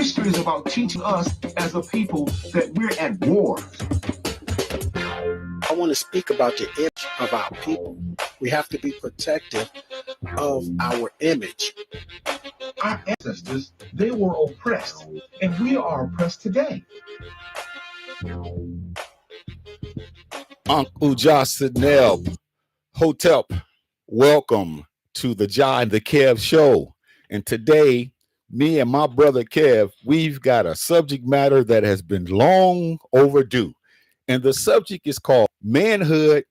History is about teaching us as a people that we're at war. I want to speak about the image of our people. We have to be protective of our image. Our ancestors, they were oppressed, and we are oppressed today. Uncle Josh Sidnell, Hotep, welcome to the Jah and the Kev show. And today, me and my brother Kev, we've got a subject matter that has been long overdue. And the subject is called Manhood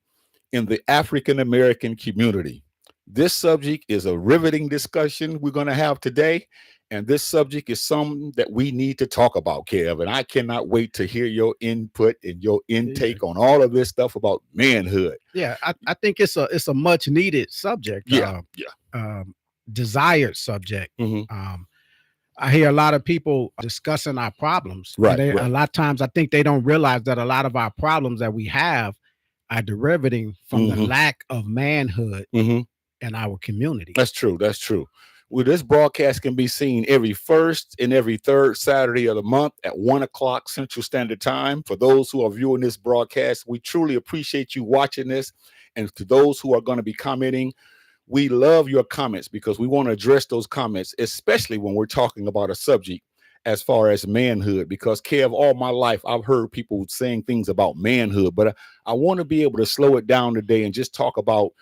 in the African American Community. This subject is a riveting discussion we're going to have today. And this subject is something that we need to talk about, Kev. And I cannot wait to hear your input and your intake on all of this stuff about manhood. Yeah, I think it's a much needed subject. Desired subject. I hear a lot of people discussing our problems. Right, A lot of times I think they don't realize that a lot of our problems that we have are derivating from the lack of manhood in our community. That's true. That's true. Well, this broadcast can be seen every first and every third Saturday of the month at 1 o'clock Central Standard Time. For those who are viewing this broadcast, we truly appreciate you watching this. And to those who are going to be commenting, we love your comments because we want to address those comments, especially when we're talking about a subject as far as manhood. Because, Kev, all my life, I've heard people saying things about manhood, but I want to be able to slow it down today and just talk about,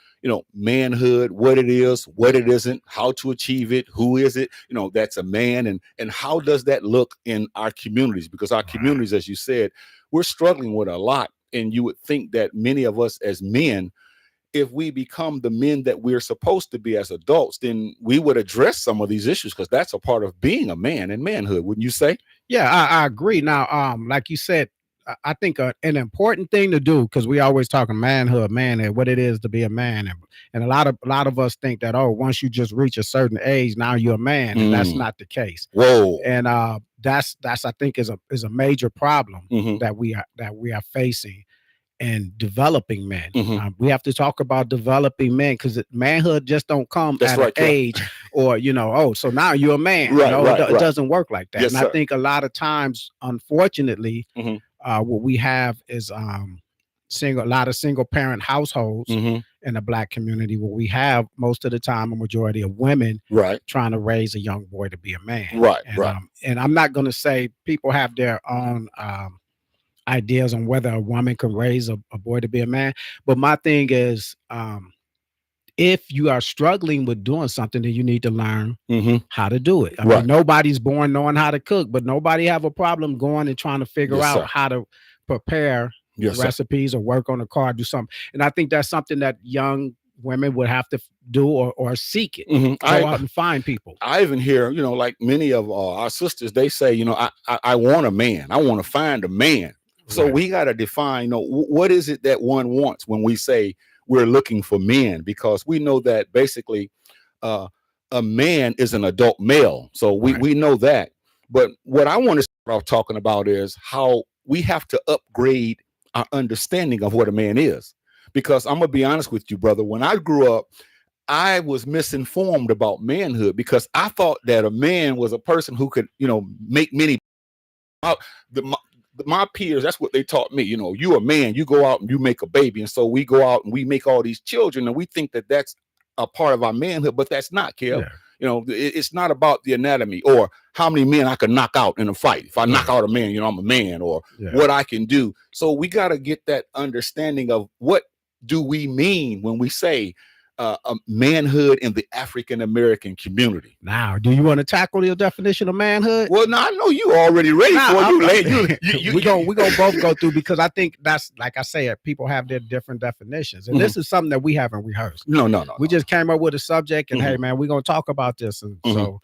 manhood, what it is, what it isn't, how to achieve it, who is it, that's a man, and how does that look in our communities? Because our communities, as you said, we're struggling with a lot. And you would think that many of us as men, if we become the men that we're supposed to be as adults, then we would address some of these issues because that's a part of being a man and manhood, wouldn't you say? Yeah, I agree. Now, like you said, I think an important thing to do, because we always talking manhood, what it is to be a man, and a lot of us think that once you just reach a certain age, now you're a man, and that's not the case. Whoa, and that's I think is a major problem that we are facing. And developing men. We have to talk about developing men because manhood just don't come at an age or, so now you're a man. It doesn't work like that. Yes, and I think a lot of times, unfortunately, what we have is a lot of single parent households in the Black community where we have most of the time a majority of women trying to raise a young boy to be a man. And I'm not going to say people have their own ideas on whether a woman can raise a boy to be a man, but my thing is if you are struggling with doing something, then you need to learn how to do it. I mean, nobody's born knowing how to cook, but nobody have a problem going and trying to figure out how to prepare recipes or work on a car, do something. And I think that's something that young women would have to do or seek it. Go out and find people. I even hear, like many of our sisters, they say, I want a man. I want to find a man. So we got to define, what is it that one wants when we say we're looking for men? Because we know that basically a man is an adult male. So we know that. But what I want to start off talking about is how we have to upgrade our understanding of what a man is. Because I'm going to be honest with you, brother, when I grew up, I was misinformed about manhood because I thought that a man was a person who could, make many my peers, that's what they taught me. You a man, you go out and you make a baby. And so we go out and we make all these children and we think that that's a part of our manhood, but that's not, Kev. It's not about the anatomy or how many men I can knock out in a fight. If I knock out a man, I'm a man, or what I can do. So we got to get that understanding of what do we mean when we say a manhood in the African American community. Now, do you want to tackle your definition of manhood? Well, no, I know you already ready for it. We're gonna both go through because I think that's, like I said, people have their different definitions, and this is something that we haven't rehearsed. No. We just came up with a subject, and hey, man, we're gonna talk about this, and so.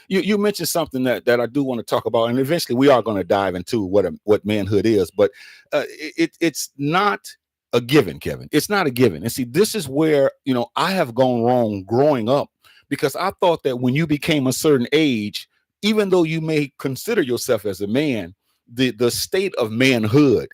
You mentioned something that I do want to talk about, and eventually we are going to dive into what manhood is, but it's not a given, Kevin. It's not a given. And see, this is where, I have gone wrong growing up because I thought that when you became a certain age, even though you may consider yourself as a man, the state of manhood,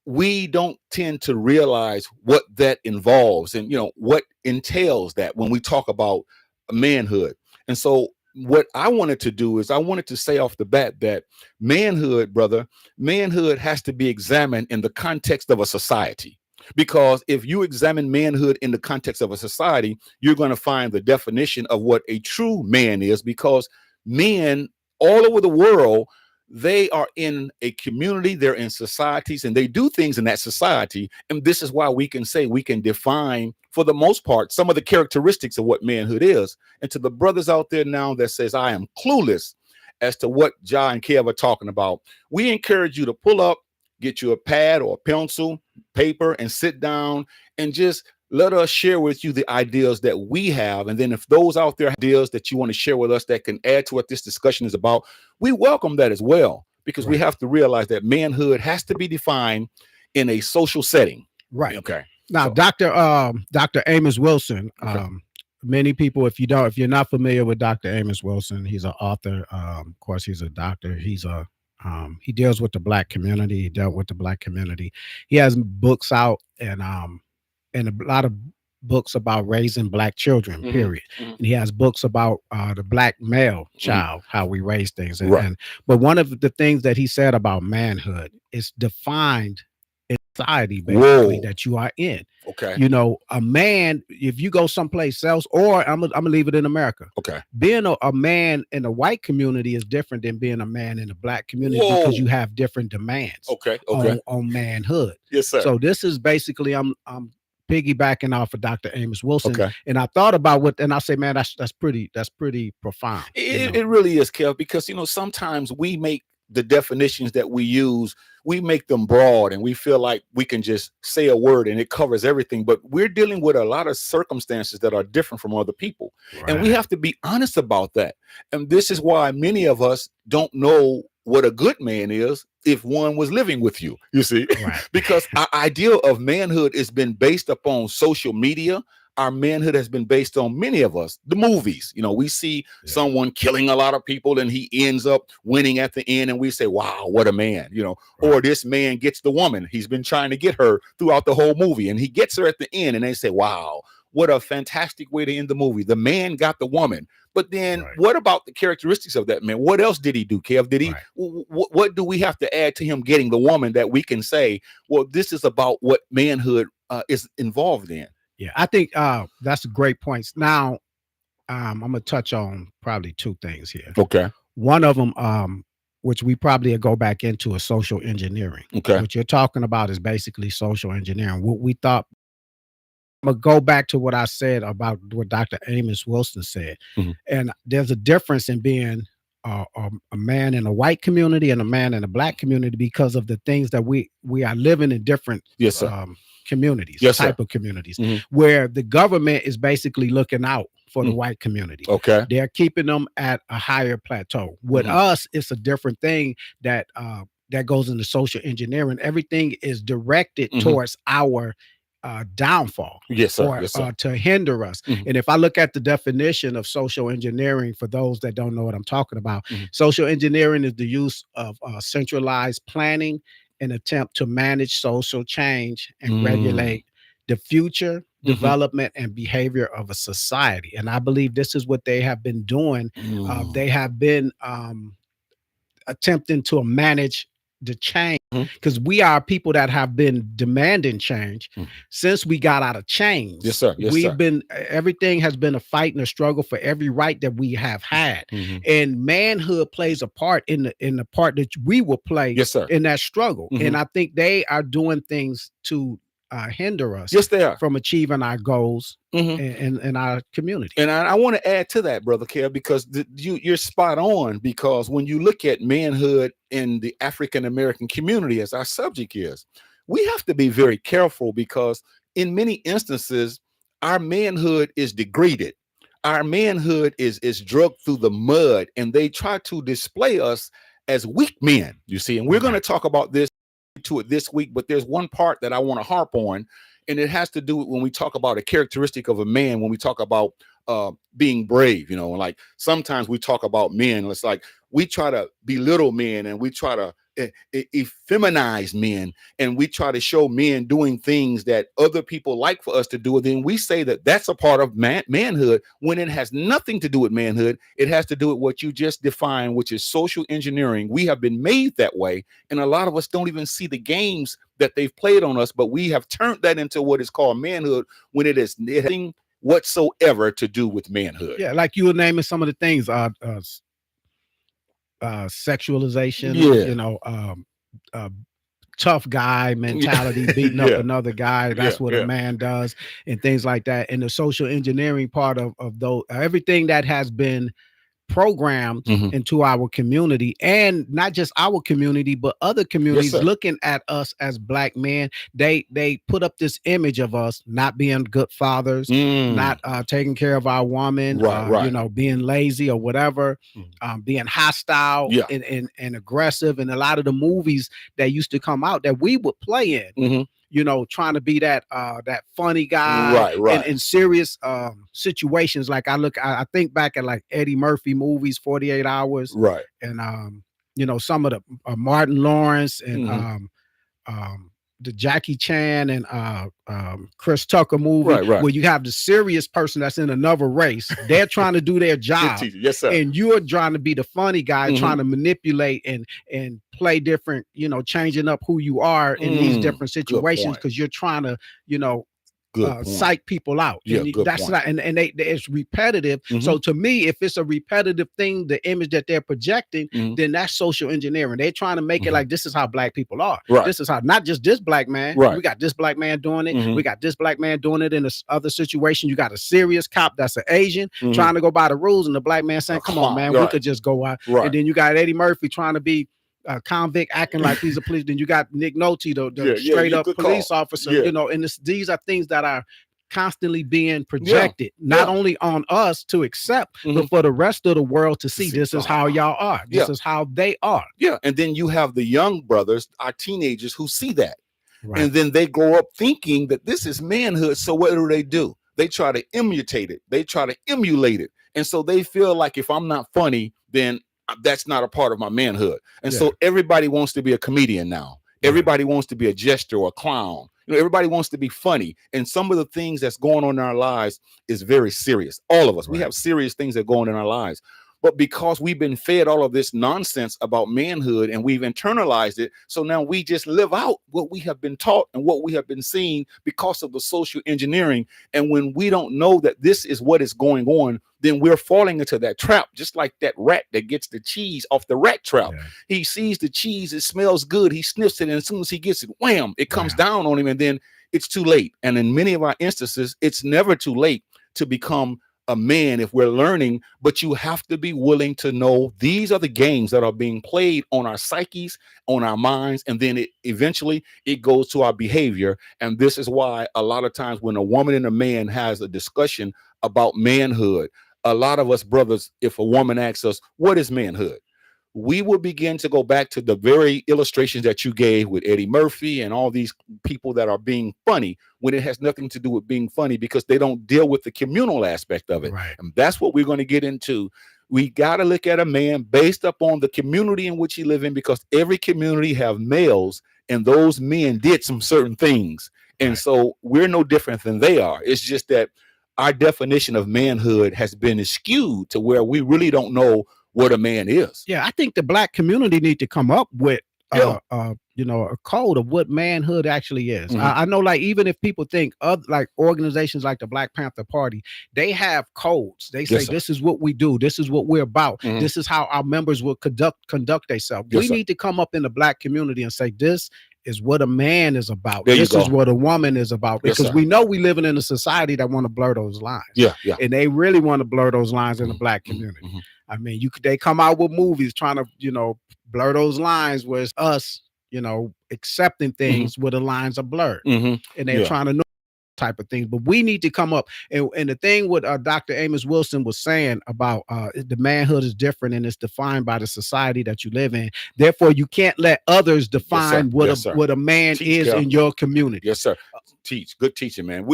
we don't tend to realize what that involves and, what entails that when we talk about manhood. And so what I wanted to do is I wanted to say off the bat that manhood, brother, manhood has to be examined in the context of a society. Because if you examine manhood in the context of a society, you're going to find the definition of what a true man is. Because men all over the world, they are in a community, they're in societies, and they do things in that society. And this is why we can say we can define, for the most part, some of the characteristics of what manhood is. And to the brothers out there now that says, I am clueless as to what Jah and Kev are talking about, we encourage you to pull up, get you a pad or a pencil, paper, and sit down and just let us share with you the ideas that we have. And then if those out there ideas that you want to share with us that can add to what this discussion is about, we welcome that as well, because we have to realize that manhood has to be defined in a social setting. Right. Okay. Now, So, Dr. Amos Wilson, many people, if you're not familiar with Dr. Amos Wilson, he's an author. Of course, he's a doctor. He's he deals with the Black community. He dealt with the Black community. He has books out and a lot of books about raising Black children, period. And he has books about the Black male child, how we raise things. But one of the things that he said about manhood is defined in society, basically, that you are in. Okay. You know, a man, if you go someplace else, or I'm gonna leave it in America. Okay. Being a man in the white community is different than being a man in the Black community, because you have different demands. Okay. On manhood. Yes, sir. So this is basically I'm piggybacking off of Dr. Amos Wilson. And I thought about and I say, man, that's pretty profound. It really is, Kev, because sometimes we make the definitions that we use, we make them broad, and we feel like we can just say a word and it covers everything. But we're dealing with a lot of circumstances that are different from other people. And we have to be honest about that. And this is why many of us don't know what a good man is if one was living with you, you see, because our idea of manhood has been based upon social media. Our manhood has been based on, many of us, the movies. We see someone killing a lot of people and he ends up winning at the end, and we say, wow, what a man, or this man gets the woman. He's been trying to get her throughout the whole movie, and he gets her at the end, and they say, wow, what a fantastic way to end the movie. The man got the woman. But then what about the characteristics of that man? What else did he do, Kev? Did he, what do we have to add to him getting the woman that we can say, well, this is about what manhood is involved in? Yeah, I think that's a great point. Now, I'm going to touch on probably two things here. Okay. One of them, which we probably go back into, is social engineering. Okay. What you're talking about is basically social engineering. What we thought, I'm going to go back to what I said about what Dr. Amos Wilson said. And there's a difference in being a man in a white community and a man in a Black community, because of the things that we are living in different communities, type of communities, where the government is basically looking out for the white community. Okay. They're keeping them at a higher plateau. With us, it's a different thing that goes into social engineering. Everything is directed towards our downfall, or to hinder us. And if I look at the definition of social engineering, for those that don't know what I'm talking about, social engineering is the use of centralized planning, an attempt to manage social change and regulate the future development and behavior of a society. And I believe this is what they have been doing. They have been attempting to manage the change, because we are people that have been demanding change since we got out of chains. Yes, sir. Yes, been, everything has been a fight and a struggle for every right that we have had. And manhood plays a part in the part that we will play in that struggle. And I think they are doing things to hinder us from achieving our goals in our community. And I want to add to that, Brother Kev, because you're spot on, because when you look at manhood in the African American community, as our subject is, we have to be very careful, because in many instances, our manhood is degraded. Our manhood is drugged through the mud, and they try to display us as weak men, you see. And we're going to talk about this this week, but there's one part that I want to harp on, and it has to do with when we talk about a characteristic of a man, when we talk about being brave, like sometimes we talk about men, it's like we try to belittle men and we try to effeminize men, and we try to show men doing things that other people like for us to do, and then we say that that's a part of manhood, when it has nothing to do with manhood. It has to do with what you just defined, which is social engineering. We have been made that way, and a lot of us don't even see the games that they've played on us, but we have turned that into what is called manhood, when it has nothing whatsoever to do with manhood. Yeah, like you were naming some of the things, sexualization, uh, tough guy mentality, beating up another guy. That's what a man does, and things like that. And the social engineering part of those, everything that has been programmed into our community, and not just our community, but other communities looking at us as Black men. They put up this image of us not being good fathers, not taking care of our woman, being lazy or whatever, being hostile and aggressive. And a lot of the movies that used to come out that we would play in, trying to be that funny guy, in serious situations. Like I think back at like Eddie Murphy movies, 48 Hours, and some of the Martin Lawrence and the Jackie Chan and Chris Tucker movie, where you have the serious person that's in another race. They're trying to do their job, and you're trying to be the funny guy, trying to manipulate and play different, changing up who you are in these different situations, because you're trying to, psych people out. That's not, and it's repetitive. So to me, if it's a repetitive thing, the image that they're projecting, then that's social engineering. They're trying to make it like, this is how Black people are. This is how, not just this Black man. We got this Black man doing it. We got this Black man doing it in this other situation. You got a serious cop that's an Asian trying to go by the rules, and the Black man saying, come on, man, we could just go out. And then you got Eddie Murphy trying to be a convict, acting like he's a police. Then you got Nick Nolte, the straight up police officer. And these are things that are constantly being projected, not only on us to accept, but for the rest of the world to see. This is how y'all are. This is how they are. And then you have the young brothers, our teenagers, who see that, and then they grow up thinking that this is manhood. So what do? They try to imitate it. They try to emulate it, and so they feel like, if I'm not funny, then that's not a part of my manhood. And so everybody wants to be a comedian now. Everybody wants to be a jester or a clown. Everybody wants to be funny. And some of the things that's going on in our lives is very serious. All of us, we have serious things that go on in our lives. But because we've been fed all of this nonsense about manhood, and we've internalized it, so now we just live out what we have been taught and what we have been seeing because of the social engineering. And when we don't know that this is what is going on, then we're falling into that trap, just like that rat that gets the cheese off the rat trap. He sees the cheese, it smells good, he sniffs it, and as soon as he gets it, wham, it comes down on him, and then it's too late. And in many of our instances, it's never too late to become a man if we're learning, but you have to be willing to know these are the games that are being played on our psyches, on our minds, and then eventually it goes to our behavior. And this is why a lot of times when a woman and a man has a discussion about manhood, a lot of us brothers, if a woman asks us, what is manhood? We will begin to go back to the very illustrations that you gave with Eddie Murphy and all these people that are being funny, when it has nothing to do with being funny, because they don't deal with the communal aspect of it. And that's what we're going to get into. We got to look at a man based upon the community in which he lives in, because every community have males, and those men did some certain things. And so we're no different than they are. It's just that our definition of manhood has been skewed to where we really don't know what a man is. I think the Black community need to come up with a code of what manhood actually is. I know, like, even if people think of like organizations like the Black Panther Party, they have codes. They say this is what we do, this is what we're about, this is how our members will conduct themselves. We need to come up in the Black community and say, this is what a man is about. This is what a woman is about, because we know we living in a society that want to blur those lines. And they really want to blur those lines in the Black community. I mean, they come out with movies trying to, blur those lines, where it's us, accepting things where the lines are blurred, and they're trying to know type of things. But we need to come up, and the thing with Dr. Amos Wilson was saying about the manhood is different, and it's defined by the society that you live in. Therefore, you can't let others define what a man is in your community. Yes, sir. Teach. Good teaching, man.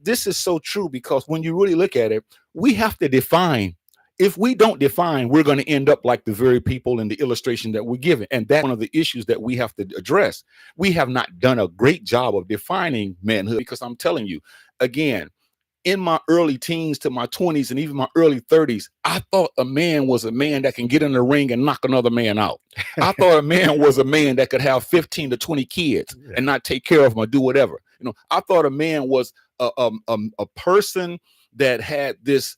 This is so true, because when you really look at it, we have to define if we don't define, we're going to end up like the very people in the illustration that we're given. And that's one of the issues that we have to address. We have not done a great job of defining manhood, because I'm telling you, again, in my early teens to my 20s and even my early 30s, I thought a man was a man that can get in the ring and knock another man out. I thought a man was a man that could have 15 to 20 kids and not take care of them or do whatever. You know, I thought a man was a person that had this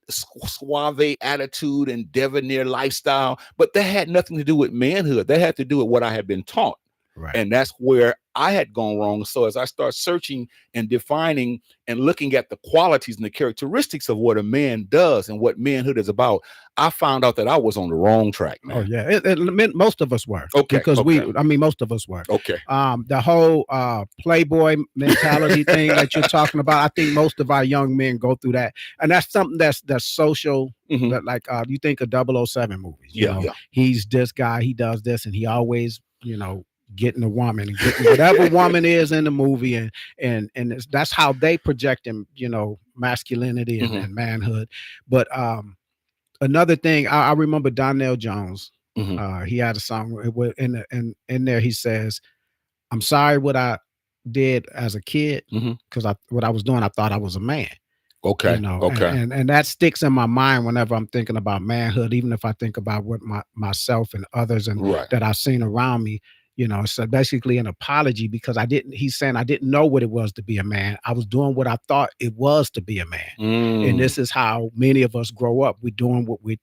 suave attitude and debonair lifestyle, but that had nothing to do with manhood. That had to do with what I had been taught. Right. And that's where I had gone wrong. So as I start searching and defining and looking at the qualities and the characteristics of what a man does and what manhood is about, I found out that I was on the wrong track, man. Oh yeah, most of us were. Okay, because most of us were. Okay. The whole playboy mentality thing that you're talking about, I think most of our young men go through that, and that's something that's social. That, like you think of 007 movies. You know, he's this guy, he does this, and he always, getting a woman and getting whatever woman is in the movie, and that's how they project him, masculinity and manhood. But another thing, I remember Donnell Jones. He had a song in there. He says, "I'm sorry what I did as a kid, because what I was doing, I thought I was a man." Okay. Okay. And that sticks in my mind whenever I'm thinking about manhood, even if I think about what myself and others that I've seen around me. So basically an apology, because he's saying I didn't know what it was to be a man. I was doing what I thought it was to be a man. And this is how many of us grow up. We're doing what we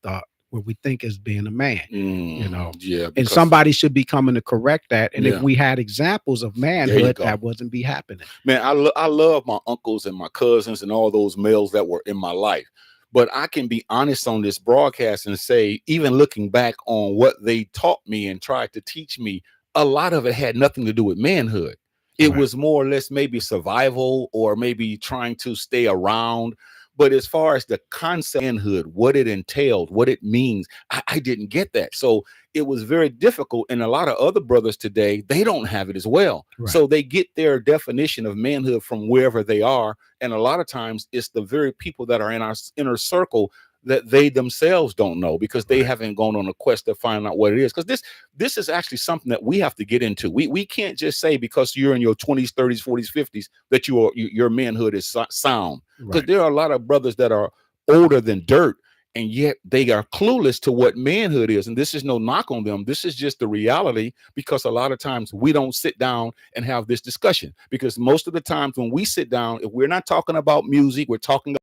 think is being a man, and somebody should be coming to correct that. And if we had examples of manhood, that wouldn't be happening. Man, I love my uncles and my cousins and all those males that were in my life. But I can be honest on this broadcast and say, even looking back on what they taught me and tried to teach me, a lot of it had nothing to do with manhood. It was more or less maybe survival or maybe trying to stay around. But as far as the concept of manhood, what it entailed, what it means, I didn't get that. So it was very difficult. And a lot of other brothers today, they don't have it as well. So they get their definition of manhood from wherever they are. And a lot of times it's the very people that are in our inner circle that they themselves don't know, because they haven't gone on a quest to find out what it is. Because this is actually something that we have to get into. We can't just say because you're in your 20s, 30s, 40s, 50s that your manhood is sound. Because there are a lot of brothers that are older than dirt, and yet they are clueless to what manhood is. And this is no knock on them. This is just the reality, because a lot of times we don't sit down and have this discussion. Because most of the times when we sit down, if we're not talking about music, we're talking about,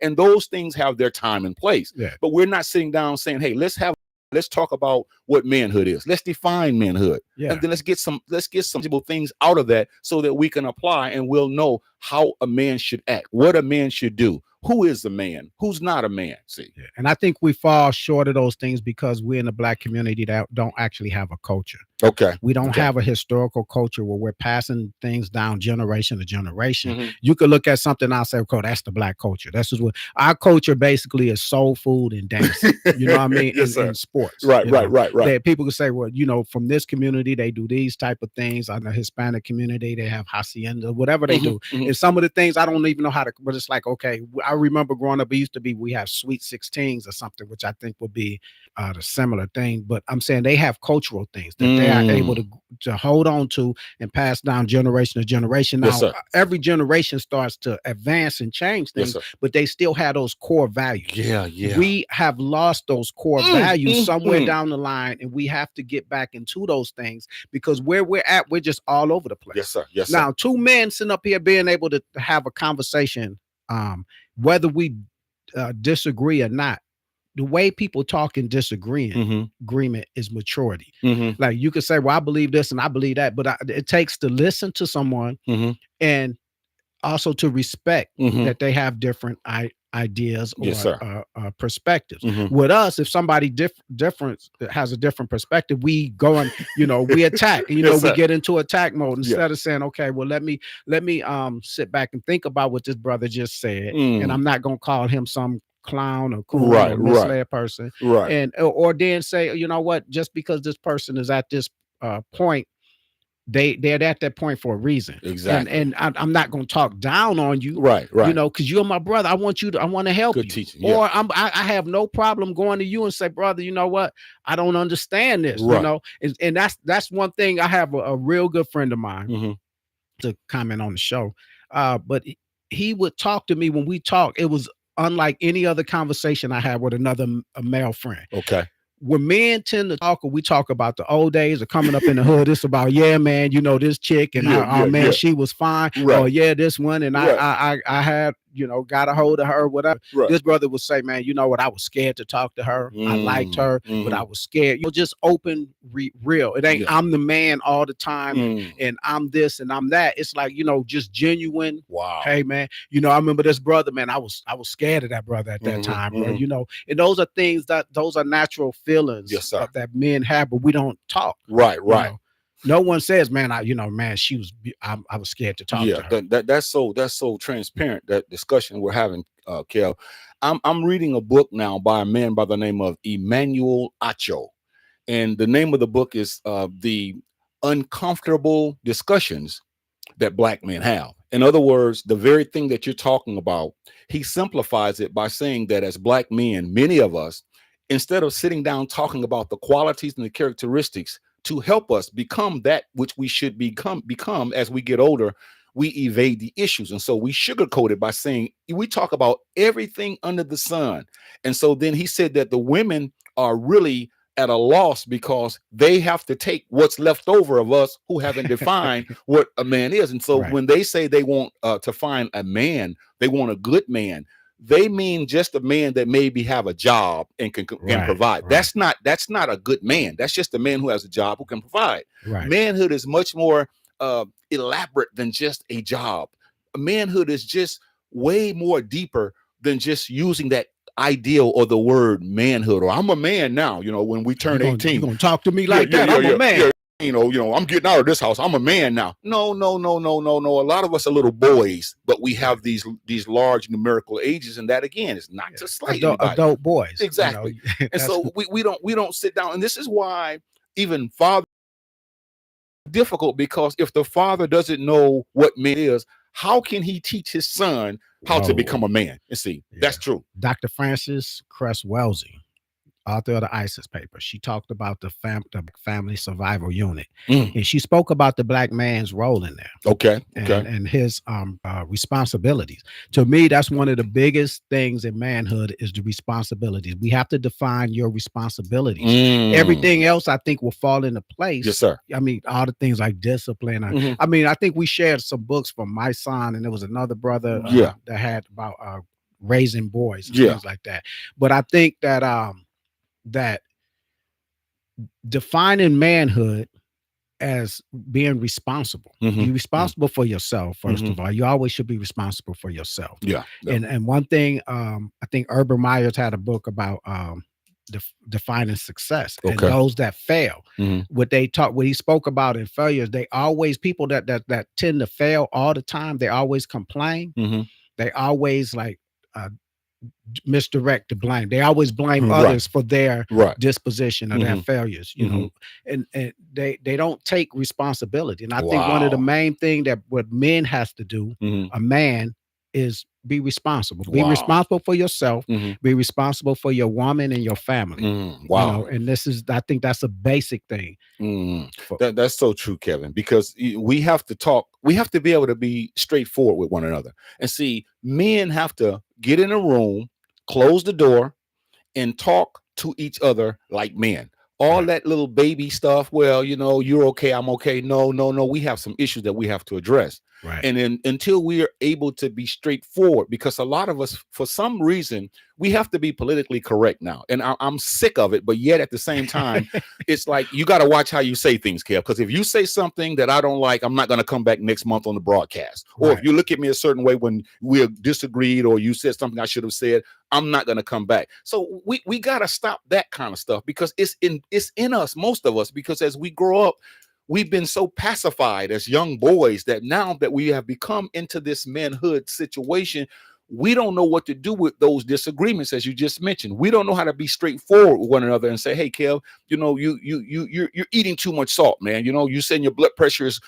and those things have their time and place. But we're not sitting down saying, hey, let's talk about what manhood is. Let's define manhood. And then let's get some tangible things out of that so that we can apply, and we'll know how a man should act, what a man should do. Who is a man? Who's not a man? See, and I think we fall short of those things because we're in the Black community that don't actually have a culture. We don't have a historical culture where we're passing things down generation to generation. You could look at something and I'll say, okay, that's the Black culture. That's just what our culture basically is: soul food and dancing. You know what I mean? And sports. Right. People could say, well, from this community, they do these type of things. On the Hispanic community, they have hacienda, whatever they do. And some of the things I don't even know how to, but it's like, okay, I remember growing up, we have sweet 16s or something, which I think will be the similar thing. But I'm saying they have cultural things that they are able to hold on to and pass down generation to generation. Now, every generation starts to advance and change things, but they still have those core values. We have lost those core values somewhere down the line, and we have to get back into those things, because where we're at, we're just all over the place. Now, two men sitting up here being able to have a conversation, whether we disagree or not, the way people talk and disagreeing, agreement is maturity. Like you could say, well, I believe this and I believe that, but it takes to listen to someone and also to respect that they have different ideas or perspectives. With us, if somebody different has a different perspective, we go and we attack. We get into attack mode instead of saying, okay, well, let me sit back and think about what this brother just said, and I'm not gonna call him some clown or cool or misled person, and or then say, you know what, just because this person is at this point, they're at that point for a reason. Exactly. And I'm not going to talk down on you, Right. you know, because you're my brother. I want to help Good you. teaching. Yeah. Or I have no problem going to you and say, brother, you know what? I don't understand this, Right. you know, and that's one thing. I have a real good friend of mine to comment on the show, but he would talk to me. When we talk, it was unlike any other conversation I had with another a male friend. Okay. When men tend to talk, or we talk about the old days of coming up in the hood, it's about, yeah, man, you know, this chick and man, she was fine. Right. Or yeah, this one, and I had, you know, got a hold of her, whatever. Right. This brother would say, man, you know what? I was scared to talk to her. I liked her, but I was scared. You know, just open, real. It ain't I'm the man all the time, and I'm this and I'm that. It's like, you know, just genuine. Wow. Hey, man, you know, I remember this brother, man. I was scared of that brother at that time, bro. You know, and those are things those are natural feelings that men have, but we don't talk. Right. You know? No one says, man, I was scared to talk to her. That's so transparent, that discussion we're having, Kev. I'm reading a book now by a man by the name of Emmanuel Acho. And the name of the book is The Uncomfortable Discussions That Black Men Have. In other words, the very thing that you're talking about, he simplifies it by saying that as Black men, many of us, instead of sitting down talking about the qualities and the characteristics to help us become that which we should become as we get older, we evade the issues. And so we sugarcoat it by saying, we talk about everything under the sun. And so then he said that the women are really at a loss because they have to take what's left over of us who haven't defined what a man is. And so when they say they want to find a man, they want a good man, they mean just a man that maybe have a job and can provide. That's not a good man. That's just a man who has a job who can provide. Manhood is much more elaborate than just a job. Manhood is just way more deeper than just using that ideal or the word manhood, or I'm a man now. You know, when we turn 18, you're gonna talk to me like that. I'm a man. You know, I'm getting out of this house. I'm a man now. No. A lot of us are little boys, but we have these large numerical ages, and that again is not to slight adult boys. Exactly. You know, and so we don't sit down, and this is why even father difficult, because if the father doesn't know what man is, how can he teach his son how to become a man? You see, that's true. Dr. Frances Cress Wellesley, author of the ISIS paper, she talked about the family survival unit, and she spoke about the Black man's role in there. And his responsibilities. To me, that's one of the biggest things in manhood is the responsibilities. We have to define your responsibilities. Everything else, I think, will fall into place. Yes, sir. I mean, all the things like discipline. I mean, I think we shared some books from my son, and there was another brother that had about raising boys and things like that. But I think that that defining manhood as being responsible. You're responsible for yourself, first of all. You always should be responsible for yourself. And one thing, I think Urban Meyers had a book about defining success, and those that fail. What he spoke about in failures, they always, people that tend to fail all the time, they always complain. They always like misdirect the blame. They always blame others for their disposition or their failures, you know, and they don't take responsibility. And I think one of the main thing that what men has to do, a man, is be responsible. Be responsible for yourself. Be responsible for your woman and your family. You know, and I think that's a basic thing. That's so true, Kevin, because we have to talk. We have to be able to be straightforward with one another. And see, men have to get in a room, close the door, and talk to each other like men. All that little baby stuff, well, you know, you're okay, I'm okay. No. We have some issues that we have to address. And then until we are able to be straightforward, because a lot of us, for some reason, we have to be politically correct now. And I'm sick of it. But yet at the same time, it's like, you got to watch how you say things, Kev. Because if you say something that I don't like, I'm not going to come back next month on the broadcast. Or if you look at me a certain way when we disagreed, or you said something I should have said, I'm not going to come back. So we got to stop that kind of stuff, because it's in us, most of us, because as we grow up, we've been so pacified as young boys that now that we have become into this manhood situation, we don't know what to do with those disagreements, as you just mentioned. We don't know how to be straightforward with one another and say, hey, Kev, you know, you're eating too much salt, man. You know, you saying your blood pressure is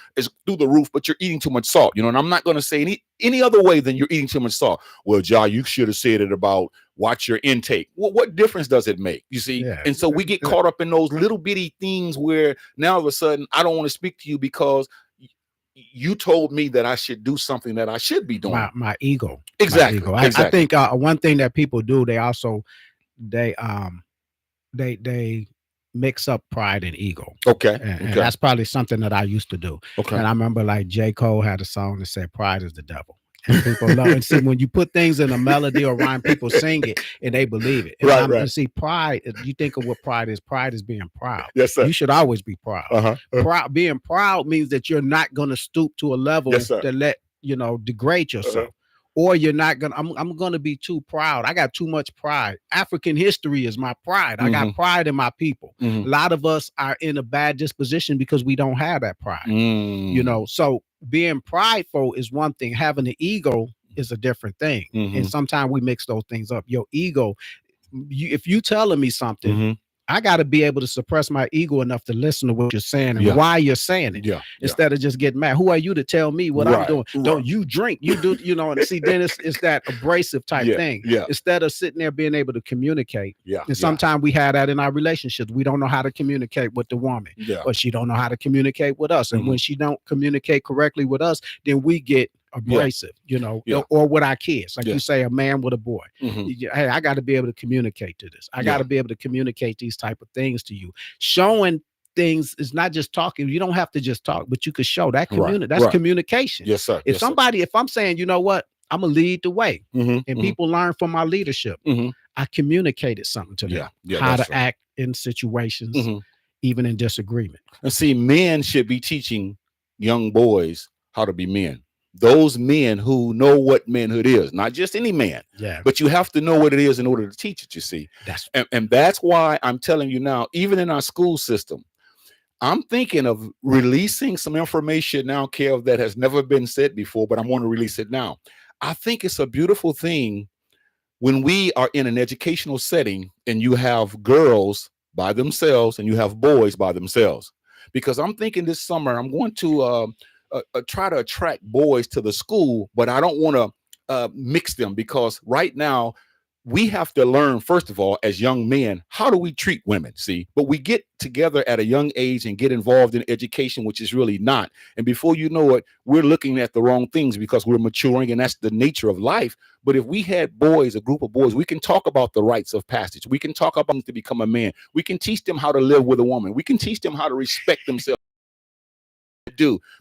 through the roof, but you're eating too much salt, you know, and I'm not going to say any other way than you're eating too much salt. Well, Jah, you should have said it about watch your intake. Well, what difference does it make? You see? Yeah. And so we get caught up in those little bitty things where now all of a sudden I don't want to speak to you because you told me that I should do something that I should be doing. My ego. Exactly. My ego. I think one thing that people do, they mix up pride and ego. Okay. And that's probably something that I used to do. Okay. And I remember like J. Cole had a song that said pride is the devil. And people love it. And see, when you put things in a melody or rhyme, people sing it and they believe it. And right. And see, pride, you think of what pride is being proud. Yes, sir. You should always be proud. Being proud means that you're not going to stoop to a level that degrade yourself. Or you're not gonna, I'm gonna be too proud. I got too much pride. African history is my pride. I got pride in my people. A lot of us are in a bad disposition because we don't have that pride. You know, so being prideful is one thing. Having an ego is a different thing. And sometimes we mix those things up. Your ego, if you telling me something, I got to be able to suppress my ego enough to listen to what you're saying and why you're saying it, instead of just getting mad. Who are you to tell me what I'm doing? Don't you drink? You do, you know, and see, then it's that abrasive type thing. Instead of sitting there being able to communicate. And sometimes we have that in our relationships. We don't know how to communicate with the woman, but she don't know how to communicate with us. And when she don't communicate correctly with us, then we get abrasive, you know, or with our kids, like you say, a man with a boy. Hey, I got to be able to communicate to this. I got to be able to communicate these type of things to you. Showing things is not just talking. You don't have to just talk, but you could show that that's communication. Yes, sir. If if I'm saying, you know what, I'm gonna lead the way, and people learn from my leadership, I communicated something to them, how to act in situations, even in disagreement. And see, men should be teaching young boys how to be men. Those men who know what manhood is, not just any man, but you have to know what it is in order to teach it, you see. And that's why I'm telling you now, even in our school system, I'm thinking of releasing some information now, Kev, that has never been said before, but I want to release it now. I think it's a beautiful thing when we are in an educational setting and you have girls by themselves and you have boys by themselves. Because I'm thinking this summer, I'm going to try to attract boys to the school, but I don't want to mix them, because right now we have to learn, first of all, as young men, how do we treat women? See, but we get together at a young age and get involved in education, which is really not. And before you know it, we're looking at the wrong things because we're maturing, and that's the nature of life. But if we had boys, a group of boys, we can talk about the rites of passage. We can talk about to become a man. We can teach them how to live with a woman. We can teach them how to respect themselves.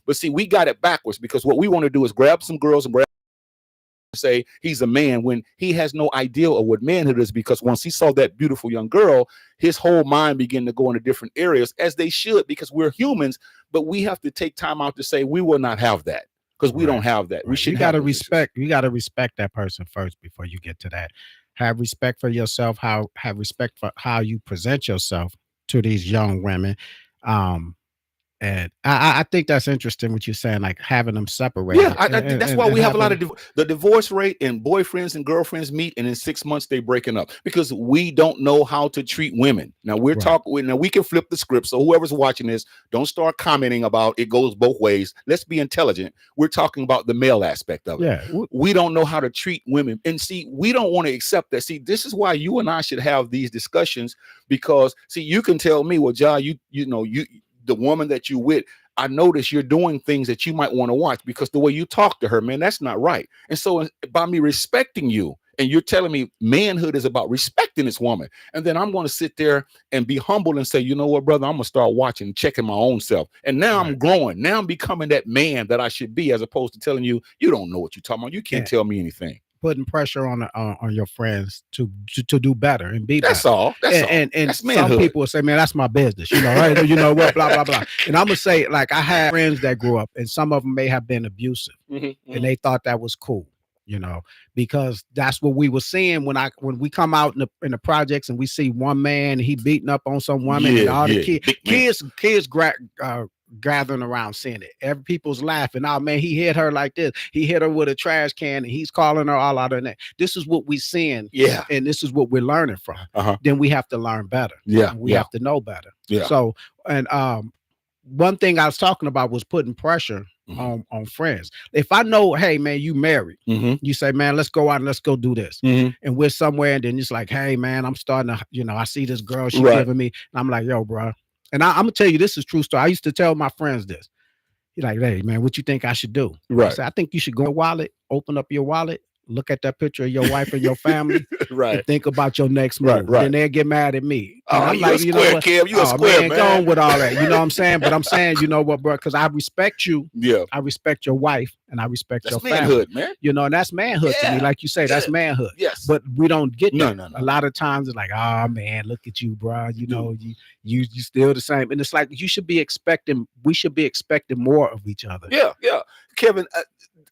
But see, we got it backwards, because what we want to do is grab some girls and say he's a man when he has no idea of what manhood is, because once he saw that beautiful young girl, his whole mind began to go into different areas, as they should, because we're humans. But we have to take time out to say we will not have that, because we don't have that. We should. You got to respect. You got to respect that person first before you get to that. Have respect for yourself. Have respect for how you present yourself to these young women. And I think that's interesting what you're saying, like having them separated. Yeah, that's why we have a lot of the divorce rate, and boyfriends and girlfriends meet, and in 6 months they breaking up because we don't know how to treat women. Now we're talking. Now we can flip the script. So whoever's watching this, don't start commenting about it goes both ways. Let's be intelligent. We're talking about the male aspect of it. Yeah, we don't know how to treat women, and see, we don't want to accept that. See, this is why you and I should have these discussions, because see, you can tell me, well, Jah, you the woman that you with, I notice you're doing things that you might want to watch, because the way you talk to her, man, that's not right. And so by me respecting you, and you're telling me manhood is about respecting this woman, and then I'm going to sit there and be humble and say, you know what, brother, I'm going to start watching, checking my own self. And now I'm growing. Now I'm becoming that man that I should be, as opposed to telling you, you don't know what you're talking about. You can't tell me anything. Putting pressure on your friends to do better and be better. That's all. And some people will say, man, that's my business. You know, right? You know what, blah, blah, blah. And I'm going to say, like, I had friends that grew up, and some of them may have been abusive, and they thought that was cool, you know, because that's what we were seeing when we come out in the projects and we see one man, he beating up on some woman, and all the kids gathering around seeing it. Every people's laughing. Oh man, he hit her like this. He hit her with a trash can, and he's calling her all out of that. This is what we're seeing. Yeah. And this is what we're learning from. Then we have to learn better. Yeah. We have to know better. Yeah. So, and one thing I was talking about was putting pressure on friends. If I know, hey man, you married, you say, man, let's go out and let's go do this. And we're somewhere, and then it's like, hey man, I'm starting to, you know, I see this girl, she's giving me, and I'm like, yo, bro. And I'm gonna tell you, this is true story. I used to tell my friends this. He's like, hey man, what you think I should do? Right. I said, I think you should go to your wallet, open up your wallet, look at that picture of your wife and your family, and think about your next move. Then they'll get mad at me. And I'm like, you know what, Kev, you a square, man. Go on with all that. You know what I'm saying? But I'm saying, you know what, bro? Because I respect you. Yeah. I respect your wife, and I respect your family. Manhood, man. You know, and that's manhood to me. Like you say, that's manhood. Yes. But we don't get that. No. A lot of times it's like, oh man, look at you, bro. You know, you still the same. And it's like we should be expecting more of each other. Yeah. Kevin,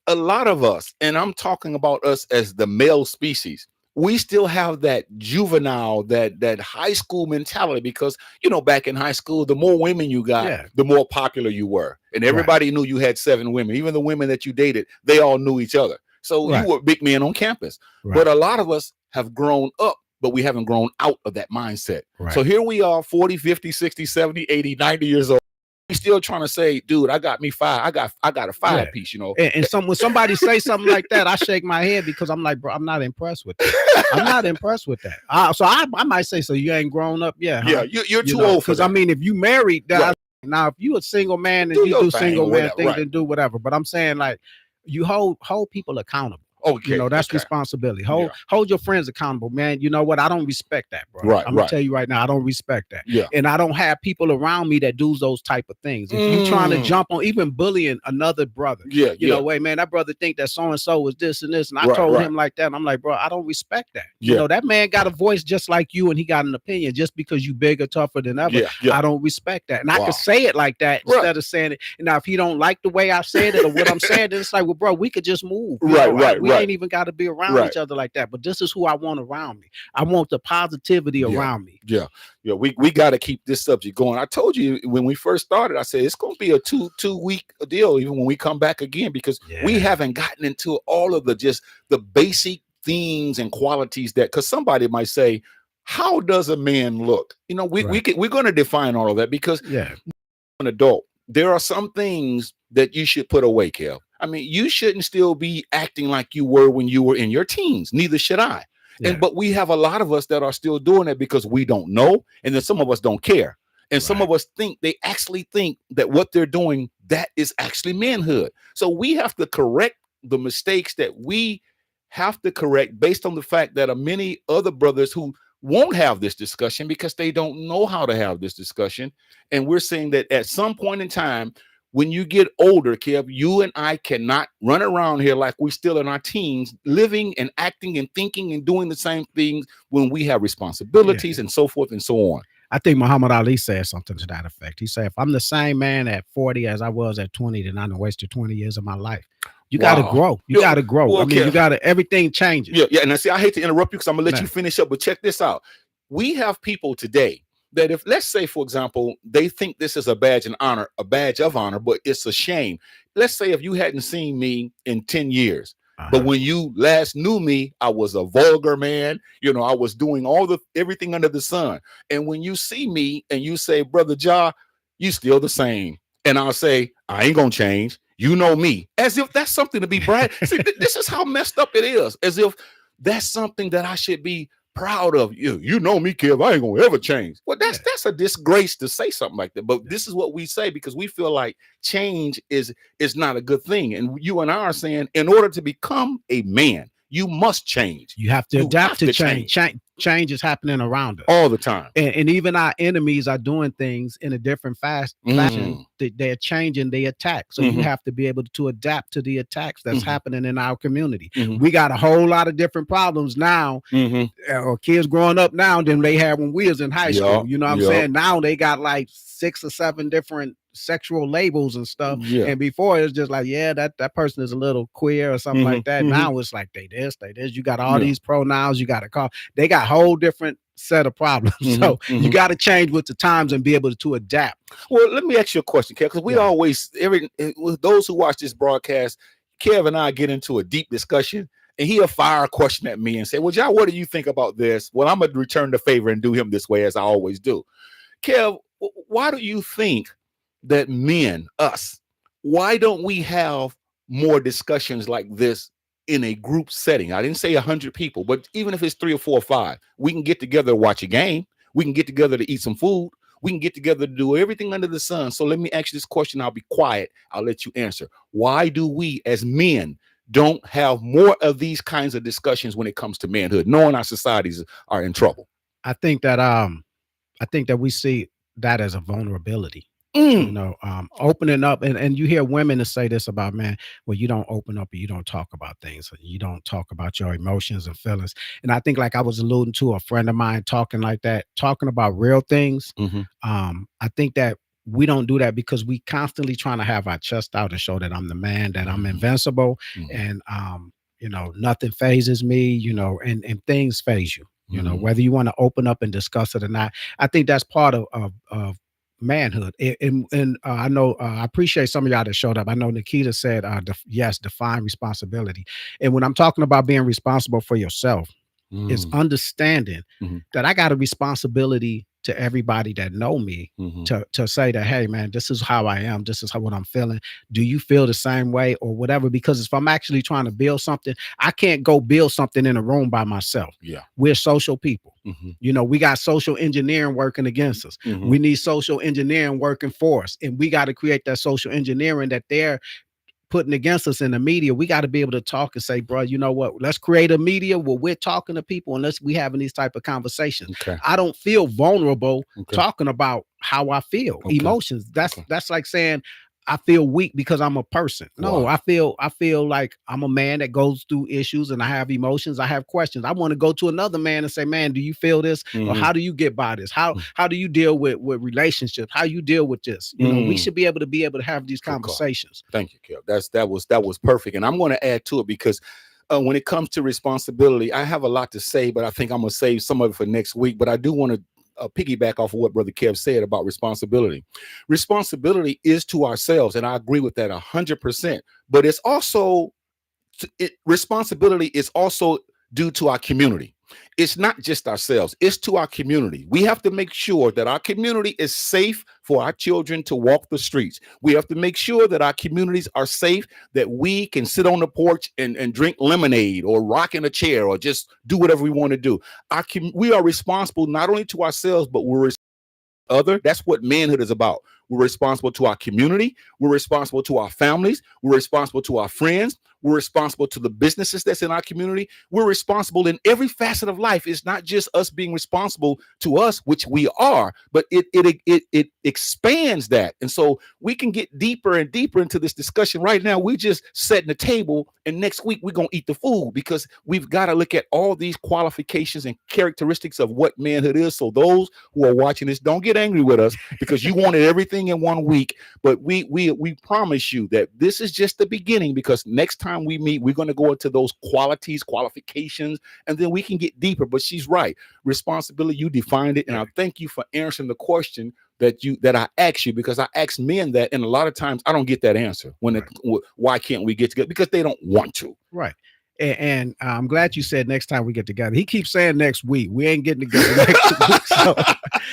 a lot of us, and I'm talking about us as the male species, we still have that juvenile, that high school mentality, because, you know, back in high school, the more women you got, the more popular you were. And everybody knew you had 7 women. Even the women that you dated, they all knew each other. So you were big men on campus. But a lot of us have grown up, but we haven't grown out of that mindset. So here we are, 40, 50, 60, 70, 80, 90 years old. We still trying to say, dude, I got me 5. I got a 5 piece, you know. And when somebody say something like that, I shake my head, because I'm like, bro, I'm not impressed with that. I'm not impressed with that. So I might say, so you ain't grown up yet. Yeah, you're too old for that. Because I mean, if you married, now if you a single man and you do single man things and do whatever, but I'm saying, like, you hold people accountable. Okay, you know, that's responsibility. Hold your friends accountable, man. You know what? I don't respect that, bro. I'm gonna tell you right now, I don't respect that. And I don't have people around me that do those type of things. If you trying to jump on, even bullying another brother, you know, wait, man, that brother think that so and so was this and this, and I told him like that, and I'm like, bro, I don't respect that. You know, that man got a voice just like you, and he got an opinion. Just because you bigger, tougher than ever, I don't respect that. And I can say it like that instead of saying it. And now if he don't like the way I said it or what I'm saying, then it's like, well, bro, we could just move. We ain't even got to be around each other like that. But this is who I want around me. I want the positivity around me. We got to keep this subject going. I told you when we first started, I said it's going to be a two week deal even when we come back again, because we haven't gotten into all of the basic themes and qualities that, because somebody might say, how does a man look? You know, we're going to define all of that, because an adult, there are some things that you should put away, Kev. I mean, you shouldn't still be acting like you were when you were in your teens. Neither should I. But we have a lot of us that are still doing it because we don't know. And then some of us don't care. And some of us they actually think that what they're doing, that is actually manhood. So we have to correct the mistakes that we have to correct based on the fact that many other brothers who won't have this discussion because they don't know how to have this discussion. And we're saying that at some point in time, when you get older, Kev, you and I cannot run around here like we're still in our teens, living and acting and thinking and doing the same things when we have responsibilities and so forth and so on. I think Muhammad Ali said something to that effect. He said, if I'm the same man at 40 as I was at 20, then I done wasted 20 years of my life. You got to grow. You got to grow. Well, I mean, Kev, everything changes. And I see, I hate to interrupt you because I'm going to let you finish up, but check this out. We have people today that if, let's say, for example, they think this is a badge of honor, but it's a shame. Let's say if you hadn't seen me in 10 years, but when you last knew me, I was a vulgar man. You know, I was doing everything under the sun. And when you see me and you say, Brother Jah, you still the same. And I'll say, I ain't going to change. You know me. As if that's something to be proud. See, this is how messed up it is. As if that's something that I should be proud of. You know me, Kev, I ain't gonna ever change. Well, that's a disgrace to say something like that. But this is what we say because we feel like change is not a good thing. And you and I are saying, in order to become a man, you must change. You have to adapt to change. Change is happening around us all the time. And even our enemies are doing things in a different fashion. They're changing, they attack. So you have to be able to adapt to the attacks that's happening in our community. We got a whole lot of different problems now, or kids growing up now than they had when we was in high school. You know what I'm saying? Now they got like 6 or 7 different sexual labels and stuff. And before it was just like, that person is a little queer or something like that. Now it's like they this. You got all these pronouns you got to call. They got whole different set of problems. So you got to change with the times and be able to adapt. Well, let me ask you a question, Kev, because we always, with those who watch this broadcast, Kev and I get into a deep discussion, and he'll fire a question at me and say, well, John, what do you think about this? Well, I'm going to return the favor and do him this way, as I always do. Kev, why do you think that men, us, why don't we have more discussions like this in a group setting? I didn't say 100 people, but even if it's 3 or 4 or 5, we can get together to watch a game. We can get together to eat some food. We can get together to do everything under the sun. So let me ask you this question. I'll be quiet. I'll let you answer. Why do we as men don't have more of these kinds of discussions when it comes to manhood, knowing our societies are in trouble? I think that we see that as a vulnerability. You know, opening up, and you hear women to say this about men, well, you don't open up and you don't talk about things, you don't talk about your emotions and feelings. And I think, like I was alluding to, a friend of mine talking like that, talking about real things. I think that we don't do that because we constantly trying to have our chest out and show that I'm the man, that I'm invincible, and you know, nothing phases me, you know, and things phase you, you know, whether you want to open up and discuss it or not. I think that's part of manhood. And I know I appreciate some of y'all that showed up. I know Nikita said yes, define responsibility. And when I'm talking about being responsible for yourself, is understanding that I got a responsibility to everybody that know me, to say that, hey man, this is how I am, this is what I'm feeling. Do you feel the same way or whatever? Because if I'm actually trying to build something, I can't go build something in a room by myself. We're social people. You know, we got social engineering working against us. We need social engineering working for us, and we got to create that social engineering that they're putting against us in the media. We got to be able to talk and say, bro, you know what, let's create a media where we're talking to people and we having these type of conversations. I don't feel vulnerable talking about how I feel, emotions. That's like saying I feel weak because I'm a person. No, I feel like I'm a man that goes through issues, and I have emotions, I have questions. I want to go to another man and say, man, do you feel this? Or how do you get by this? How do you deal with relationships? How you deal with this? You know, we should be able to have these conversations. Thank you, Kev. That was perfect. And I'm going to add to it because when it comes to responsibility, I have a lot to say, but I think I'm going to save some of it for next week. But I do want to piggyback off of what Brother Kev said about responsibility. Responsibility is to ourselves, and I agree with that 100%. But it's also responsibility is also due to our community. It's not just ourselves, it's to our community. We have to make sure that our community is safe for our children to walk the streets. We have to make sure that our communities are safe, that we can sit on the porch and drink lemonade or rock in a chair or just do whatever we want to do. We are responsible not only to ourselves, but we're other. That's what manhood is about. We're responsible to our community. We're responsible to our families. We're responsible to our friends. We're responsible to the businesses that's in our community. We're responsible in every facet of life. It's not just us being responsible to us, which we are, but it expands that. And so we can get deeper and deeper into this discussion. Right now, we're just setting the table, and next week we're going to eat the food, because we've got to look at all these qualifications and characteristics of what manhood is. So those who are watching this, don't get angry with us because you wanted everything in 1 week, but we promise you that this is just the beginning, because next time we meet, we're going to go into those qualifications, and then we can get deeper. But she's right. Responsibility, you defined it. And I thank you for answering the question that I asked you, because I asked men that, and a lot of times I don't get that answer why can't we get together? Because they don't want to. Right. And I'm glad you said next time we get together. He keeps saying next week. We ain't getting together next week. So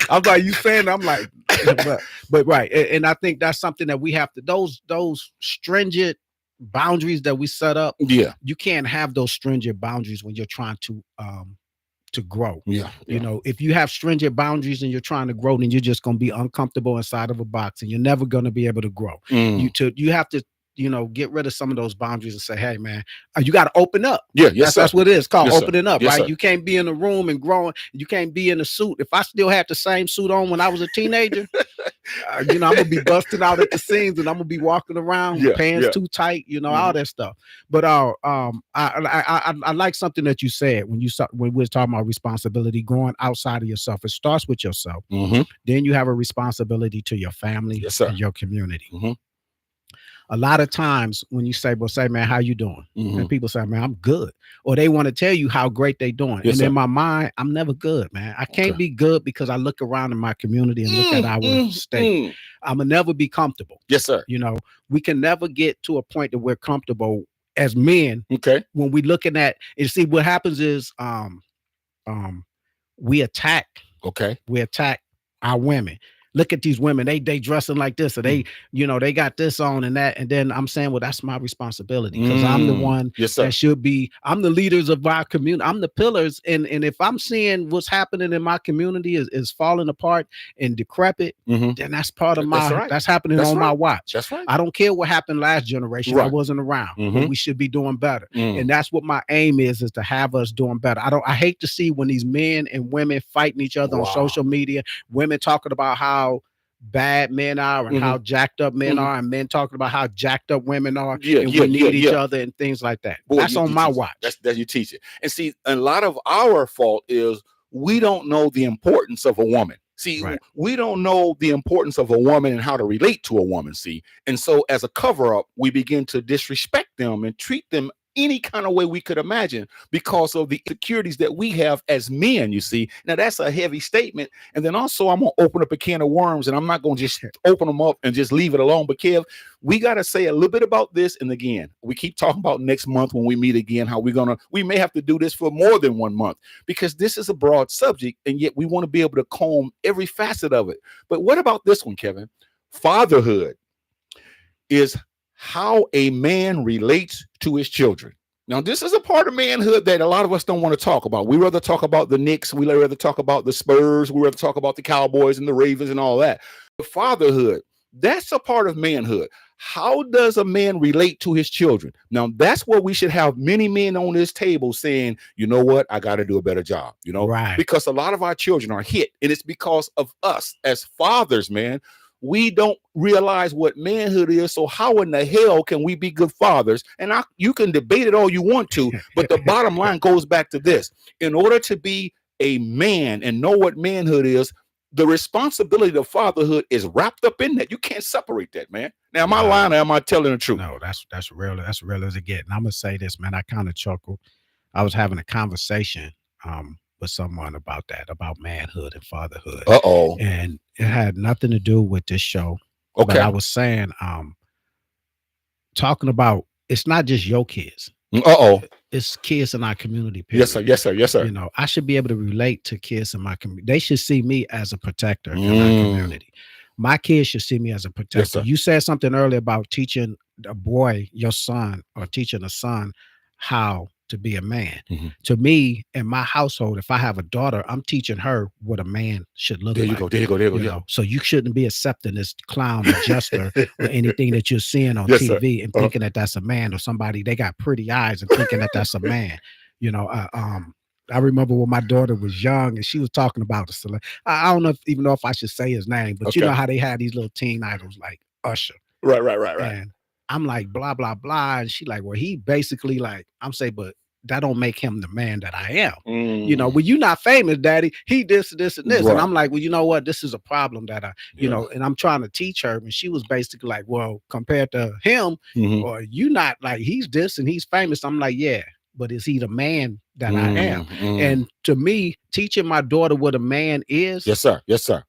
I'm like, you saying, I'm like, but right. And I think that's something that we have to, those stringent boundaries that we set up. Yeah. You can't have those stringent boundaries when you're trying to grow. Yeah. You know, if you have stringent boundaries and you're trying to grow, then you're just going to be uncomfortable inside of a box, and you're never going to be able to grow. You have to, you know, get rid of some of those boundaries and say, hey man, you got to open up. That's what it is called, opening up, right? You can't be in a room and growing. You can't be in a suit. If I still had the same suit on when I was a teenager, you know, I'm gonna be busting out at the seams, and I'm gonna be walking around with pants too tight, you know, all that stuff. But I like something that you said when we were talking about responsibility, going outside of yourself. It starts with yourself. Then you have a responsibility to your family and your community. a lot of times when you say, well, say, man, how you doing? And people say, man, I'm good. Or they want to tell you how great they doing. Yes, and sir. in my mind, I'm never good, man. I can't be good because I look around in my community and look at our state. I'm going to never be comfortable. Yes, sir. You know, we can never get to a point that we're comfortable as men. Okay. When we looking at, and see what happens is we attack. Okay. We attack our women. Look at these women. They dressing like this, or they, you know, they got this on and that. And then I'm saying, well, that's my responsibility because I'm the one that should be. I'm the leaders of our community. I'm the pillars. And if I'm seeing what's happening in my community is falling apart and decrepit, then that's part of my. That's happening on my watch. That's right. I don't care what happened last generation. I wasn't around. But we should be doing better. And that's what my aim is to have us doing better. I hate to see when these men and women fighting each other on social media. Women talking about how bad men are and how jacked up men are, and men talking about how jacked up women are, and we need each other and things like that. Boy, that's on my watch. That's you teach it. And see, a lot of our fault is we don't know the importance of a woman. See, we don't know the importance of a woman and how to relate to a woman. See, and so as a cover up, we begin to disrespect them and treat them any kind of way we could imagine because of the insecurities that we have as men, you see. Now, that's a heavy statement. And then also, I'm going to open up a can of worms, and I'm not going to just open them up and just leave it alone. But, Kev, we got to say a little bit about this. And again, we keep talking about next month when we meet again, how we may have to do this for more than 1 month because this is a broad subject, and yet we want to be able to comb every facet of it. But what about this one, Kevin? Fatherhood is how a man relates to his children. Now, this is a part of manhood that a lot of us don't want to talk about. We rather talk about the Knicks. We rather talk about the Spurs. We rather talk about the Cowboys and the Ravens and all that. But fatherhood, that's a part of manhood. How does a man relate to his children? Now, that's where we should have many men on this table saying, you know what, I got to do a better job, you know, because a lot of our children are hit. And it's because of us as fathers, man. We don't realize what manhood is. So how in the hell can we be good fathers? And you can debate it all you want to, but the bottom line goes back to this. In order to be a man and know what manhood is, the responsibility of fatherhood is wrapped up in that. You can't separate that, man. Now, am I lying or am I telling the truth? No, that's real. That's real as it gets. And I'm going to say this, man. I kind of chuckled. I was having a conversation with someone about that, about manhood and fatherhood. And it had nothing to do with this show. But I was saying, talking about, it's not just your kids. It's kids in our community. Period. Yes, sir. Yes, sir. Yes, sir. You know, I should be able to relate to kids in my community. They should see me as a protector in our community. My kids should see me as a protector. Yes, you said something earlier about teaching a boy, your son, or teaching a son how to be a man. To me, in my household, if I have a daughter, I'm teaching her what a man should look like. There you go. You know? So you shouldn't be accepting this clown or jester or anything that you're seeing on TV and thinking that that's a man or somebody. They got pretty eyes and thinking that that's a man. You know, I remember when my daughter was young and she was talking about the celebrity. I don't even know if I should say his name, but you know how they had these little teen idols like Usher. Right. And I'm like, blah, blah, blah. And she like, well, he basically like, I'm saying, but that don't make him the man that I am. You know, well, you're not famous, daddy. He this, and this. And I'm like, well, you know what? This is a problem that I, you know, and I'm trying to teach her. And she was basically like, well, compared to him, or you not like, he's this and he's famous. I'm like, yeah, but is he the man that I am? And to me, teaching my daughter what a man is, yes, sir,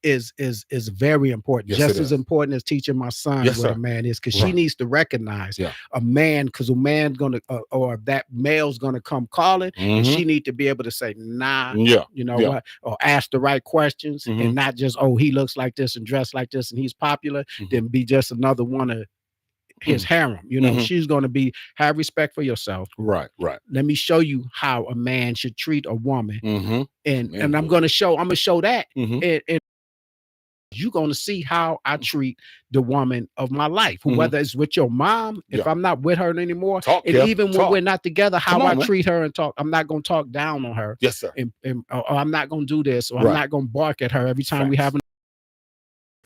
is very important. Just as important as teaching my son what a man is, because she needs to recognize a man, because a man's gonna or that male's gonna come calling, and she need to be able to say, nah, you know what, or ask the right questions, and not just, oh, he looks like this and dressed like this and he's popular, then be just another one of his harem. You know, she's going to have respect for yourself. Right. Let me show you how a man should treat a woman. And I'm going to show that. And you're going to see how I treat the woman of my life, whether it's with your mom, if I'm not with her anymore, even when we're not together, how I treat her and talk. I'm not going to talk down on her. Yes, sir. Or I'm not going to do this, or I'm not going to bark at her every time we have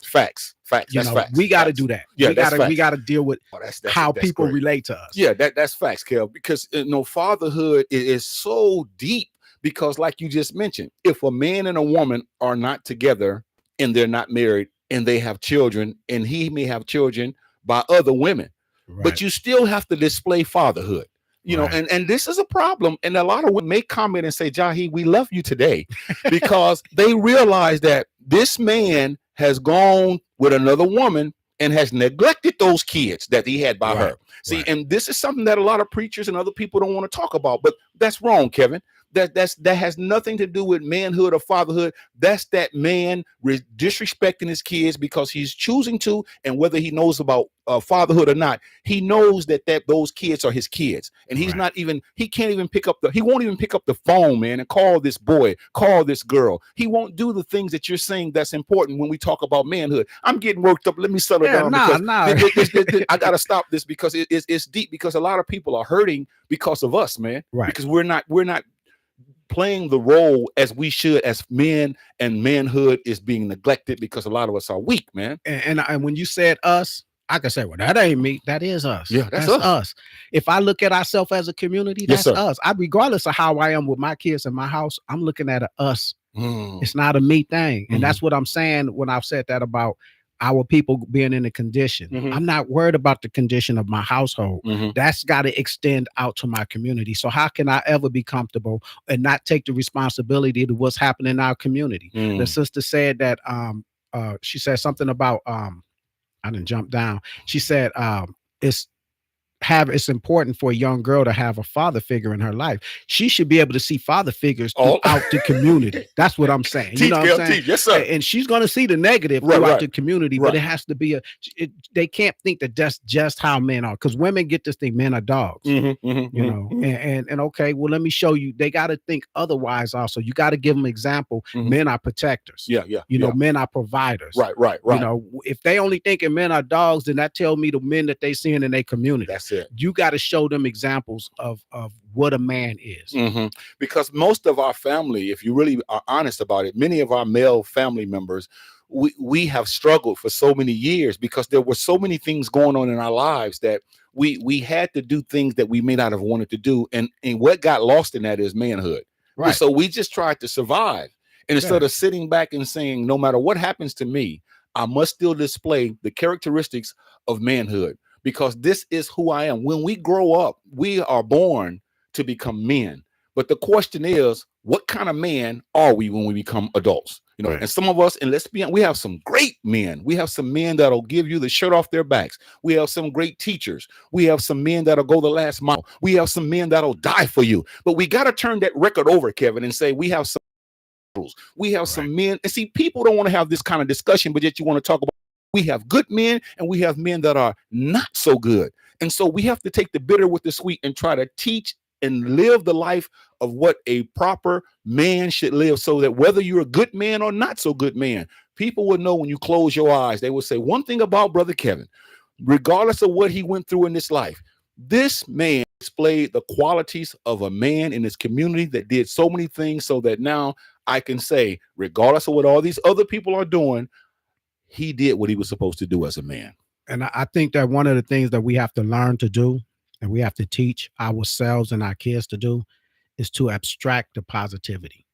Facts. You know, we got to do that. Yeah, we got to deal with how people relate to us. Yeah, that's facts, Kev. Because fatherhood is so deep. Because, like you just mentioned, if a man and a woman are not together and they're not married and they have children, and he may have children by other women, but you still have to display fatherhood. You know, and this is a problem. And a lot of women may comment and say, Jahi, we love you today, because they realize that this man has gone with another woman and has neglected those kids that he had by her. See, and this is something that a lot of preachers and other people don't want to talk about, but that's wrong, Kevin. That has nothing to do with manhood or fatherhood. That's that man disrespecting his kids because he's choosing to, and whether he knows about fatherhood or not, he knows that those kids are his kids, and he won't even pick up the phone, man, and call this boy, call this girl. He won't do the things that you're saying that's important when we talk about manhood. I'm getting worked up. Let me settle down because I gotta stop this because it's deep, because a lot of people are hurting because of us, man. Because we're not playing the role as we should as men, and manhood is being neglected because a lot of us are weak, man. And when you said us, I can say, well, that ain't me. That is us. Yeah, that's us. If I look at ourselves as a community, that's us. Regardless of how I am with my kids in my house, I'm looking at us. It's not a me thing. And that's what I'm saying when I've said that about our people being in a condition. I'm not worried about the condition of my household. That's got to extend out to my community. So how can I ever be comfortable and not take the responsibility to what's happening in our community? The sister said that she said something about I didn't jump down. She said it's important for a young girl to have a father figure in her life. She should be able to see father figures throughout the community. That's what I'm saying. You know what I'm saying? Yes, sir. And she's going to see the negative throughout the community, but it has to be they can't think that that's just how men are, because women get this thing, men are dogs. You know, and okay, well, let me show you. They got to think otherwise. Also, you got to give them example. Men are protectors. You know, men are providers. Right. You know, if they only thinking men are dogs, then that tell me the men that they seeing in their community. That's it. You got to show them examples of what a man is. Because most of our family, if you really are honest about it, many of our male family members, we have struggled for so many years because there were so many things going on in our lives that we had to do things that we may not have wanted to do. And what got lost in that is manhood. Right. So we just tried to survive. And instead of sitting back and saying, no matter what happens to me, I must still display the characteristics of manhood, because this is who I am. When we grow up, we are born to become men. But the question is, what kind of man are we when we become adults? You know, and some of us, and let's be honest, we have some great men. We have some men that'll give you the shirt off their backs. We have some great teachers. We have some men that'll go the last mile. We have some men that'll die for you. But we got to turn that record over, Kevin, and say we have some. We have some men, and see, people don't want to have this kind of discussion, but yet you want to talk about. We have good men and we have men that are not so good. And so we have to take the bitter with the sweet and try to teach and live the life of what a proper man should live, so that whether you're a good man or not so good man, people will know when you close your eyes. They will say one thing about Brother Kevin, regardless of what he went through in this life, this man displayed the qualities of a man in his community that did so many things, so that now I can say, regardless of what all these other people are doing, he did what he was supposed to do as a man. And I think that one of the things that we have to learn to do, and we have to teach ourselves and our kids to do, is to abstract the positivity.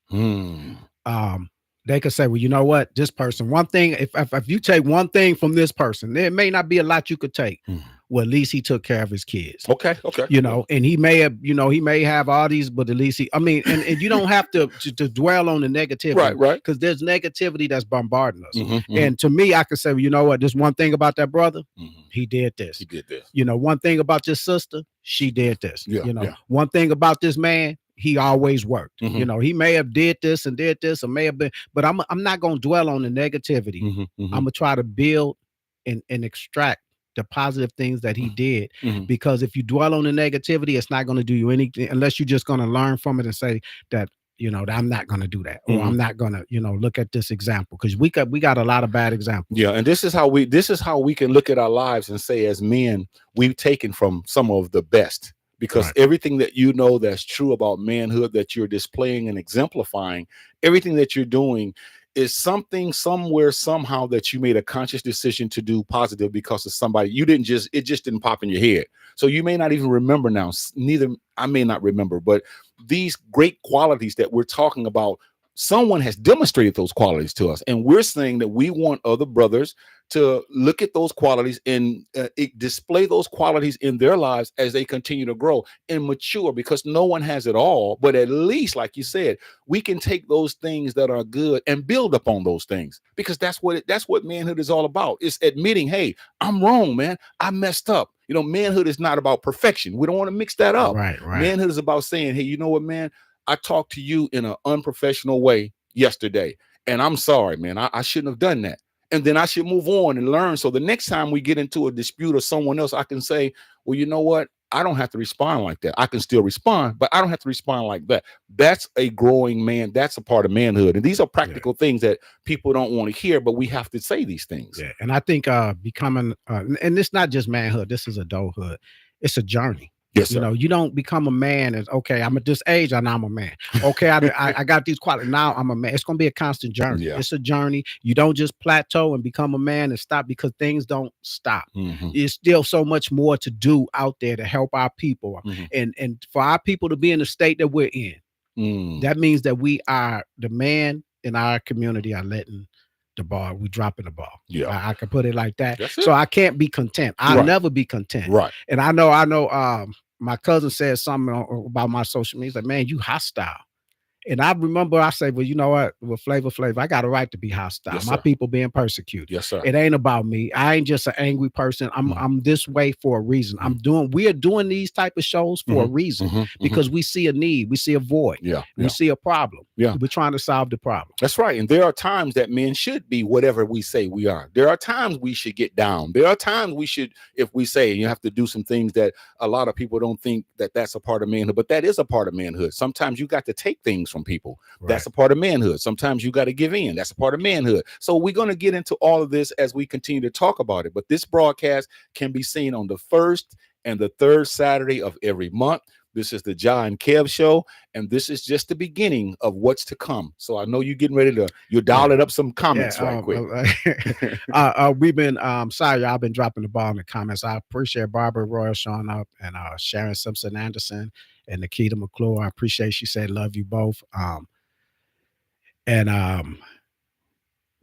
They could say, well, you know what, this person, one thing, if you take one thing from this person, there may not be a lot you could take. Well, at least he took care of his kids. Okay. You know, and he may have, you know, he may have all these, but at least and you don't have to dwell on the negativity. Right. Because there's negativity that's bombarding us. And to me, I could say, well, you know what, there's one thing about that brother, he did this. You know, one thing about this sister, she did this. One thing about this man, he always worked. You know, he may have did this, or may have been, but I'm not going to dwell on the negativity. I'm going to try to build and extract the positive things that he did, because if you dwell on the negativity, it's not going to do you anything, unless you're just going to learn from it and say that, you know, I'm not going to do that, or I'm not going to, you know, look at this example, because we got a lot of bad examples. And this is how we can look at our lives and say, as men, we've taken from some of the best, because everything that you know that's true about manhood that you're displaying and exemplifying, everything that you're doing is something somewhere, somehow, that you made a conscious decision to do positive because of somebody. It just didn't pop in your head. So you may not even remember now. Neither I may not remember, but these great qualities that we're talking about someone has demonstrated those qualities to us, and we're saying that we want other brothers to look at those qualities and display those qualities in their lives as they continue to grow and mature, because no one has it all, but at least, like you said, we can take those things that are good and build upon those things, because that's what manhood is all about. It's admitting, hey, I'm wrong, man, I messed up. Manhood is not about perfection. We don't want to mix that up. Right. Manhood is about saying, hey, you know what, man, I talked to you in an unprofessional way yesterday, and I'm sorry, man. I shouldn't have done that. And then I should move on and learn. So the next time we get into a dispute or someone else, I can say, well, you know what? I don't have to respond like that. I can still respond, but I don't have to respond like that. That's a growing man. That's a part of manhood. And these are practical things that people don't want to hear, but we have to say these things. Yeah. And I think becoming, and it's not just manhood, this is adulthood. It's a journey. Yes, sir. You don't become a man as, okay, I'm at this age and now I'm a man. Okay, I got these qualities. Now I'm a man. It's going to be a constant journey. Yeah. It's a journey. You don't just plateau and become a man and stop, because things don't stop. Mm-hmm. There's still so much more to do out there to help our people. Mm-hmm. And for our people to be in the state that we're in, that means that we are, the man in our community are letting the ball, we dropping the ball. Yeah, I can put it like that. That's so it. I can't be content. I'll never be content. Right. And I know my cousin said something about my social media. He's like, man, you hostile. And I remember I said, well, you know what? With Flavor, I got a right to be hostile. Yes, my sir. People being persecuted. Yes, sir. It ain't about me. I ain't just an angry person. I'm this way for a reason. We are doing these type of shows for a reason, because we see a need, we see a void. We see a problem. We're trying to solve the problem. That's right. And there are times that men should be whatever we say we are. There are times we should get down. There are times we should, if we say you have to do some things that a lot of people don't think that that's a part of manhood, but that is a part of manhood. Sometimes you got to take things from people. Right. That's a part of manhood. Sometimes you got to give in. That's a part of manhood. So we're going to get into all of this as we continue to talk about it. But this broadcast can be seen on the first and the third Saturday of every month. This is the Jah and Kev show, and this is just the beginning of what's to come. So I know you're getting ready to, you're dialing up some comments right quick. We've been, sorry, I've been dropping the ball in the comments. I appreciate Barbara Royal showing up, and Sharon Simpson Anderson and Nikita McClure. I appreciate, she said, love you both. And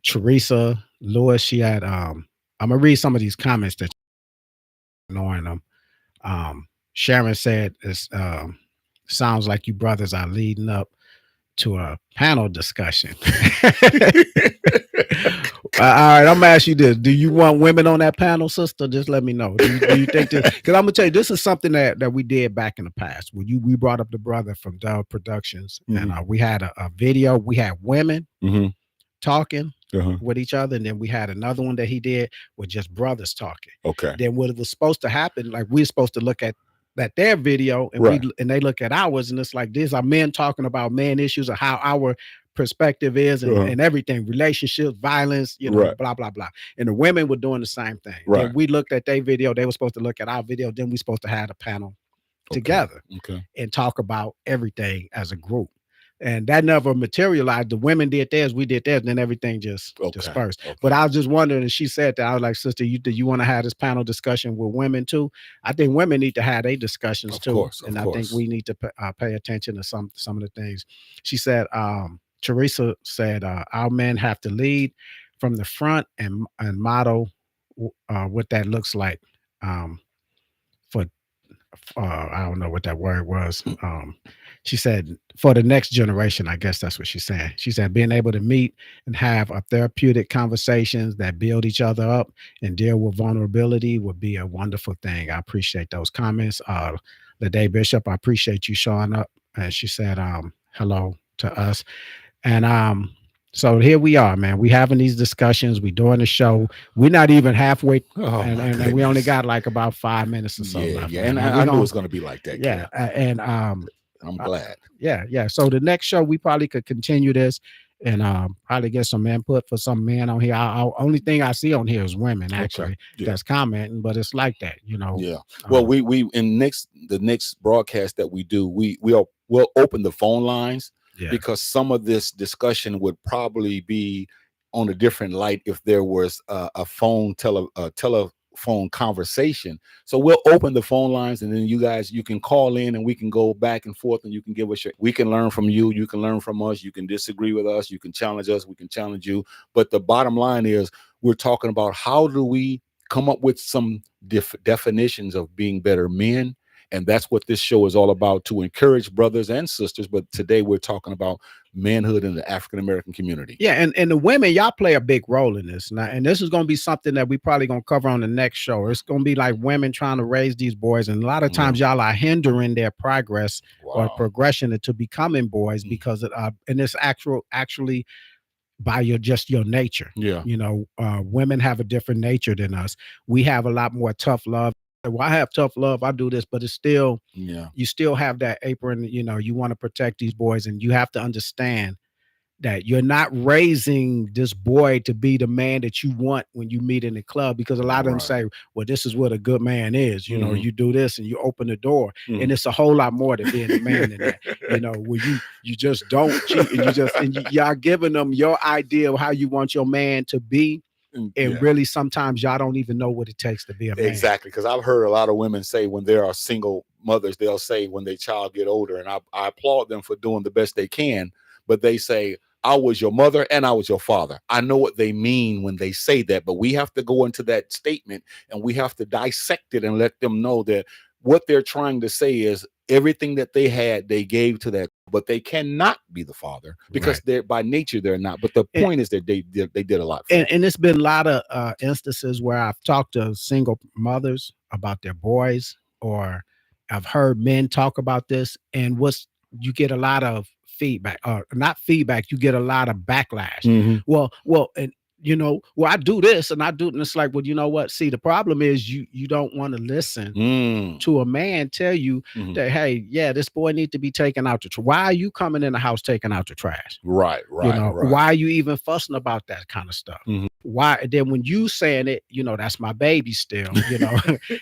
Teresa Lewis, she had, I'm going to read some of these comments that you're ignoring them. Sharon said, it sounds like you brothers are leading up to a panel discussion. All right, I'm gonna ask you this: do you want women on that panel, sister? Just let me know. Do you think this? Because I'm gonna tell you, this is something that we did back in the past. When we brought up the brother from Dove Productions, and we had a video. We had women talking with each other, and then we had another one that he did with just brothers talking. Okay. Then what was supposed to happen? Like, we're supposed to look at their video, and and they look at ours, and it's like, these are men talking about man issues or how our perspective is, and everything, relationships, violence, blah blah blah. And the women were doing the same thing. Then we looked at their video, they were supposed to look at our video, then we're supposed to have a panel together and talk about everything as a group. And that never materialized. The women did theirs, we did theirs, and then everything just dispersed. But I was just wondering, and she said that, I was like, sister, do you want to have this panel discussion with women too? I think women need to have their discussions too. I think we need to pay attention to some of the things. She said, Teresa said, our men have to lead from the front and model what that looks like for I don't know what that word was. She said, for the next generation, I guess that's what she's saying. She said, being able to meet and have a therapeutic conversations that build each other up and deal with vulnerability would be a wonderful thing. I appreciate those comments. Ladae Bishop, I appreciate you showing up. And she said, hello to us. And so here we are, man. We having these discussions. We doing the show. We're not even halfway, and we only got like about 5 minutes or so left. Yeah, and I knew it's going to be like that. Yeah, and I'm glad. Yeah. So the next show, we probably could continue this and probably get some input for some men on here. Only thing I see on here is women actually that's commenting, but it's like that, Yeah. Well, we in the next broadcast that we do, we'll open the phone lines. Yeah. Because some of this discussion would probably be on a different light if there was a telephone phone conversation. So we'll open the phone lines, and then you can call in, and we can go back and forth, and you can give us we can learn from you. You can learn from us. You can disagree with us. You can challenge us. We can challenge you. But the bottom line is we're talking about how do we come up with some definitions of being better men. And that's what this show is all about, to encourage brothers and sisters. But today we're talking about manhood in the African-American community. Yeah, and the women, y'all play a big role in this. Now, and this is going to be something that we probably going to cover on the next show. It's going to be like women trying to raise these boys. And a lot of times y'all are hindering their progress or progression into becoming boys because of, and it's actually by your nature. Yeah. You know, women have a different nature than us. We have a lot more tough love. Well, I have tough love. I do this, but it's still, you still have that apron. You know, you want to protect these boys, and you have to understand that you're not raising this boy to be the man that you want when you meet in the club, because a lot of them say, well, this is what a good man is. You know, you do this and you open the door, and it's a whole lot more than being a man than that. You know, where you just don't cheat, and y'all giving them your idea of how you want your man to be. And really, sometimes y'all don't even know what it takes to be a man. Exactly, because I've heard a lot of women say when there are single mothers, they'll say when their child get older, and I applaud them for doing the best they can, but they say, I was your mother and I was your father. I know what they mean when they say that, but we have to go into that statement and we have to dissect it and let them know that what they're trying to say is everything that they had, they gave to that, but they cannot be the father because they're by nature, they're not. But the point is that they did a lot. And it's been a lot of instances where I've talked to single mothers about their boys, or I've heard men talk about this, and you get a lot of feedback, or not feedback, you get a lot of backlash. Well, and you know, well, I do this and I do, and it's like, well, you know what? See, the problem is you don't want to listen to a man tell you that, hey, yeah, this boy needs to be taken out the trash. Why are you coming in the house taking out the trash? Right. You know, why are you even fussing about that kind of stuff? Why? Then when you saying it, you know, that's my baby still, you know.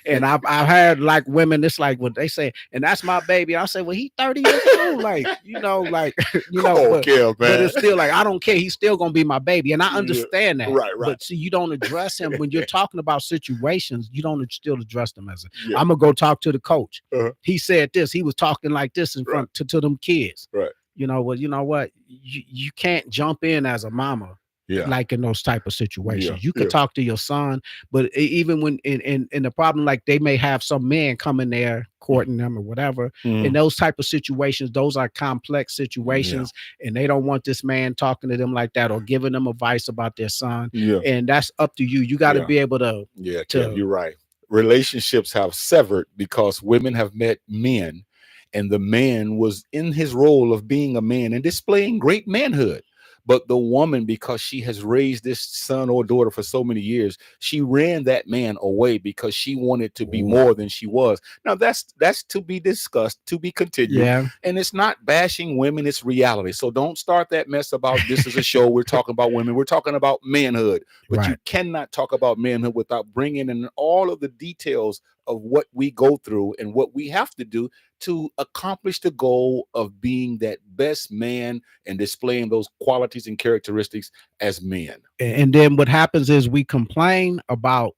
And I've heard like women, it's like when they say, and that's my baby, I say, well, he 30 years old, like, you know, like, you know, but it's still like, I don't care, he's still gonna be my baby, and I understand that. Right. But see, you don't address him when you're talking about situations. You don't still address them as I'm gonna go talk to the coach. He said this. He was talking like this in front to them kids. Right. You know, well, you know what? You can't jump in as a mama. Like in those type of situations, you could talk to your son, but even when in the problem, like they may have some men coming there courting them or whatever. In those type of situations, those are complex situations, and they don't want this man talking to them like that or giving them advice about their son. And that's up to you. You got to be able to. Kev, you're right. Relationships have severed because women have met men, and the man was in his role of being a man and displaying great manhood. But the woman, because she has raised this son or daughter for so many years, she ran that man away because she wanted to be more than she was. Now that's to be discussed, to be continued. And it's not bashing women, it's reality. So don't start that mess about this is a show, we're talking about women, we're talking about manhood. But you cannot talk about manhood without bringing in all of the details of what we go through and what we have to do to accomplish the goal of being that best man and displaying those qualities and characteristics as men. And then what happens is we complain about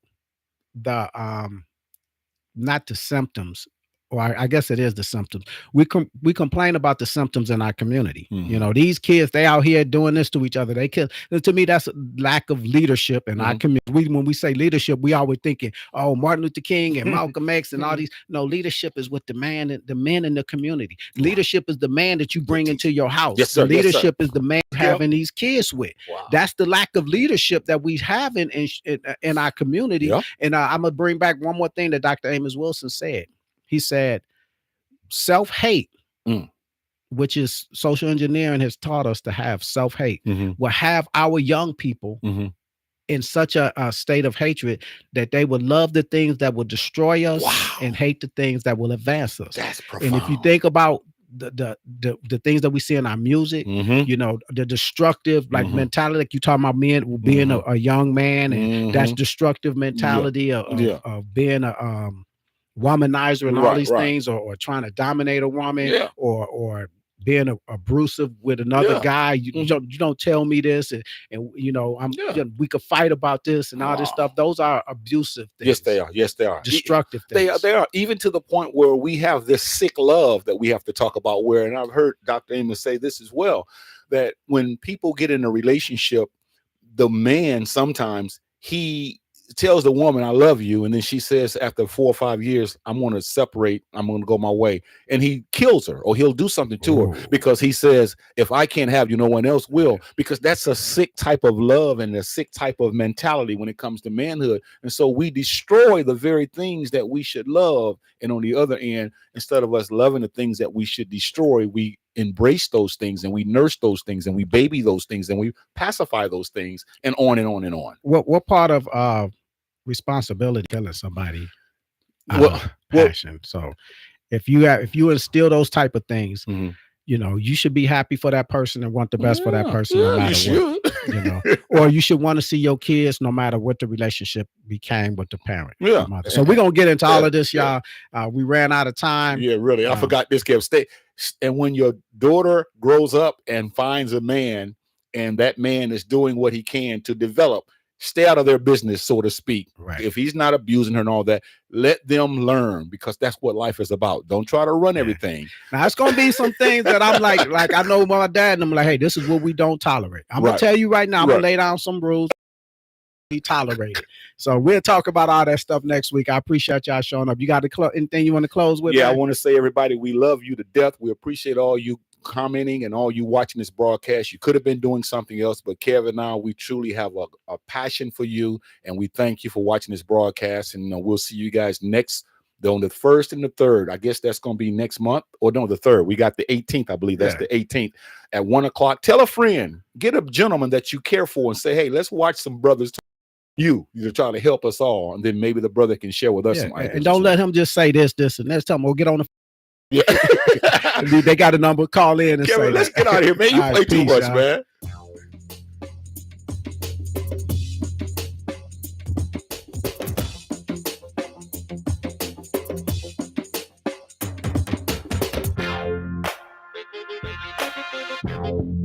the not the symptoms, or I guess it is the symptoms. We complain about the symptoms in our community. You know, these kids, they out here doing this to each other. They kill. To me, that's a lack of leadership in our community. When we say leadership, we always thinking, oh, Martin Luther King and Malcolm X and all these. No, leadership is with the men in the community. Leadership is the man that you bring into your house. Yes, sir. Leadership is the man having these kids with. That's the lack of leadership that we have in our community. And I'm gonna bring back one more thing that Dr. Amos Wilson said. He said, self-hate, which is social engineering has taught us to have self-hate, will have our young people in such a state of hatred that they would love the things that will destroy us and hate the things that will advance us. That's profound. And if you think about the things that we see in our music, you know, the destructive like mentality, like you talking about men being a young man, and that's destructive mentality of being a womanizer and all these things, or trying to dominate a woman, or being abusive with another guy. You don't tell me this, and you know we could fight about this and all this stuff. Those are abusive things. Yes, they are. Yes, they are. Destructive things. They are. Even to the point where we have this sick love that we have to talk about. Where, and I've heard Dr. Amos say this as well, that when people get in a relationship, the man sometimes he tells the woman, I love you, and then she says after 4 or 5 years, I'm going to separate, I'm going to go my way, and he kills her, or he'll do something to her because he says, if I can't have you, no one else will, because that's a sick type of love and a sick type of mentality when it comes to manhood. And so we destroy the very things that we should love, and on the other end, instead of us loving the things that we should destroy, we embrace those things, and we nurse those things, and we baby those things, and we pacify those things, and on and on and on. What part of responsibility killing somebody passion? So if you instill those type of things, you know, you should be happy for that person and want the best for that person no matter what. You know, or you should want to see your kids no matter what the relationship became with the parent. Yeah. So we're gonna get into all of this, y'all. We ran out of time. Yeah, really. I forgot this, Kev. Stay. And when your daughter grows up and finds a man, and that man is doing what he can to develop, stay out of their business, so to speak. Right. If he's not abusing her and all that, let them learn, because that's what life is about. Don't try to run everything. Now it's gonna be some things that I'm like I know my dad, and I'm like, hey, this is what we don't tolerate. I'm gonna tell you right now, I'm gonna lay down some rules we tolerate it. So we'll talk about all that stuff next week. I appreciate y'all showing up. You got anything you want to close with? Yeah, man? I want to say, everybody, we love you to death. We appreciate all you commenting and all you watching this broadcast. You could have been doing something else, but Kev and I, we truly have a passion for you, and we thank you for watching this broadcast. And we'll see you guys on the 1st and the 3rd. I guess that's going to be next month, or no, the 3rd. We got the 18th, I believe. That's the 18th at 1 o'clock. Tell a friend, get a gentleman that you care for, and say, hey, let's watch some brothers. You're trying to help us all, and then maybe the brother can share with us some ideas. And don't let him just say this, and let's tell him we'll get on the they got a number, call in and Kevin, say let's get out of here, man. You play too much, man. Wow.